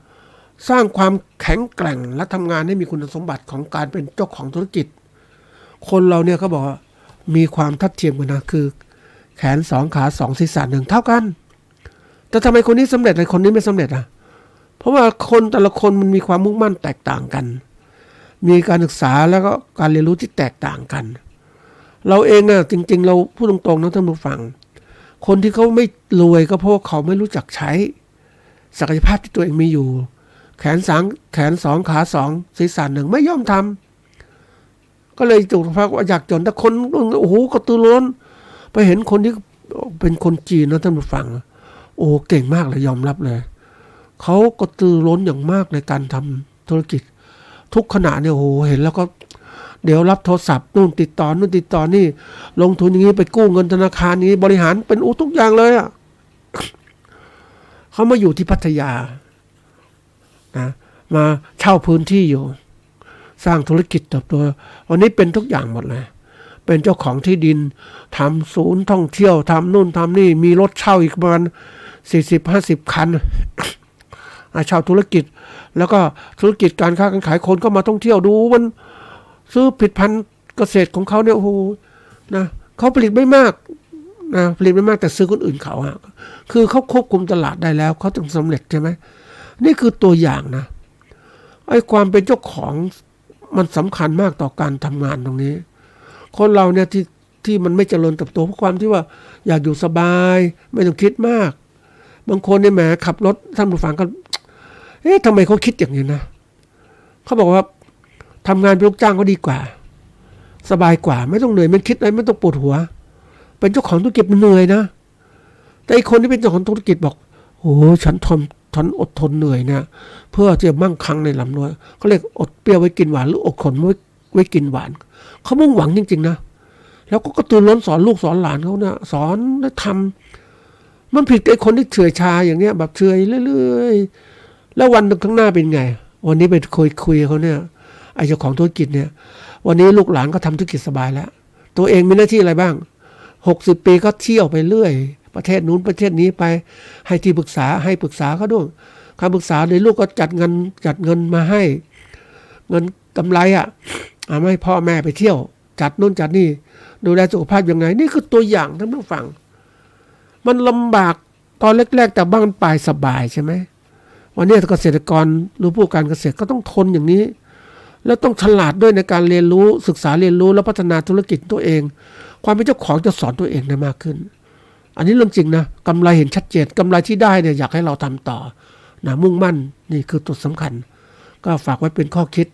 S3: สร้างความแข็งแกร่งและทำงานให้มีคุณสมบัติของการเป็นเจ้าของธุรกิจคนเราเนี่ยเขาบอกว่ามีความทัดเทียมกันนะคือแขน2 ขา 2 ศีรษะ 1เท่ากันแต่ทำไมคนนี้สำเร็จคนนี้ไม่สำเร็จอ่ะเพราะว่าคนแต่ละคนมันมีความมุ่งมั่นแตกต่างกันมีการศึกษาแล้วก็การเรียนรู้ที่แตกต่างกันเราเองอ่ะจริงๆเราพูดตรงๆนะท่านผู้ฟังคนที่เขาไม่รวยก็เพราะเขาไม่รู้จักใช้ศักยภาพที่ตัวเองมีอยู่แขน2 ขา 2 ศีรษะ 1ไม่ยอมทำก็เลยถูกพากว่าอยากจนแต่คนโอ้โหกระตือรือร้นไปเห็นคนที่เป็นคนจีนนะท่านผู้ฟังโอ้เก่งมากเลยยอมรับเลยเขากระตือรือร้นอย่างมากในการทำธุรกิจทุกขณะเนี่ยโอ้โหเห็นแล้วก็เดี๋ยวรับโทรศัพท์นู่นติดต่อนี่ลงทุนอย่างนี้ไปกู้เงินธนาคารนี้บริหารเป็นทุกอย่างเลยอ่ะเขามาอยู่ที่พัทยานะมาเช่าพื้นที่อยู่สร้างธุรกิจเติบโตวันนี้เป็นทุกอย่างหมดเลยเป็นเจ้าของที่ดินทำศูนย์ท่องเที่ยวทำนู่นทำนี่มีรถเช่าอีกประมาณ40-50 คันเช่าธุรกิจแล้วก็ธุรกิจการค้าการขายคนก็มาท่องเที่ยวดูมันซื้อผลิตภัณฑ์เกษตรของเขาเนี่ยโอ้โหนะเขาผลิตไม่มากนะผลิตไม่มากแต่ซื้อคนอื่นเขาอะคือเขาควบคุมตลาดได้แล้วเขาถึงสำเร็จใช่ไหมนี่คือตัวอย่างนะไอ้ความเป็นเจ้าของมันสำคัญมากต่อการทำงานตรงนี้คนเราเนี่ยที่มันไม่เจริญเติบโตเพราะความที่ว่าอยากอยู่สบายไม่ต้องคิดมากบางคนเนี่ยแหมขับรถท่านผู้ฟังก็ ทำไมเขาคิดอย่างนี้นะเขาบอกว่าทำงานเป็นลูกจ้างก็ดีกว่าสบายกว่าไม่ต้องเหนื่อยไม่คิดอะไรไม่ต้องปวดหัวเป็นเจ้าของธุรกิจมันเหนื่อยนะแต่อีกคนที่เป็นเจ้าของธุรกิจบอกโอ้ฉันอดทนเหนื่อยนะเพื่อจะมั่งคั่งในลำน้อยเขาเรียกอดเปรี้ยวไว้กินหวานหรืออดขมไว้กินหวานเขามุ่งหวังจริงๆนะแล้วก็กระตือรือร้นสอนลูกสอนหลานเขาเนี่ยสอนและทำมันผิดไอ้คนที่เฉื่อยชาอย่างเนี้ยแบบเฉื่อยเรื่อยๆแล้ววันข้างหน้าเป็นไงวันนี้ไปคุยเขาเนี่ยไอ้เจ้าของธุรกิจเนี่ยวันนี้ลูกหลานก็ทำธุรกิจสบายแล้วตัวเองมีหน้าที่อะไรบ้าง60 ปีก็เที่ยวไปเรื่อยประเทศนู้นประเทศนี้ไปให้ที่ปรึกษาให้ปรึกษาเขาด้วยคำปรึกษาในลูกก็จัดเงินมาให้เงินกำไรเอาให้พ่อแม่ไปเที่ยวจัดนู่นจัดนี่ดูแลสุขภาพยังไงนี่คือตัวอย่างท่านผู้ฟังมันลำบากตอนแรกๆแต่บ้านปลายสบายใช่ไหมวันนี้เกษตรกรหรือผู้การเกษตรก็ต้องทนอย่างนี้แล้วต้องฉลาดด้วยในการเรียนรู้ศึกษาเรียนรู้และพัฒนาธุรกิจตัวเองความเป็นเจ้าของจะสอนตัวเองได้มากขึ้นอันนี้เรื่องจริงนะกำไรเห็นชัดเจนกำไรที่ได้เนี่ยอยากให้เราทำต่อนะมุ่งมั่นนี่คือจุดสำคัญก็ฝากไว้เป็นข้อคิด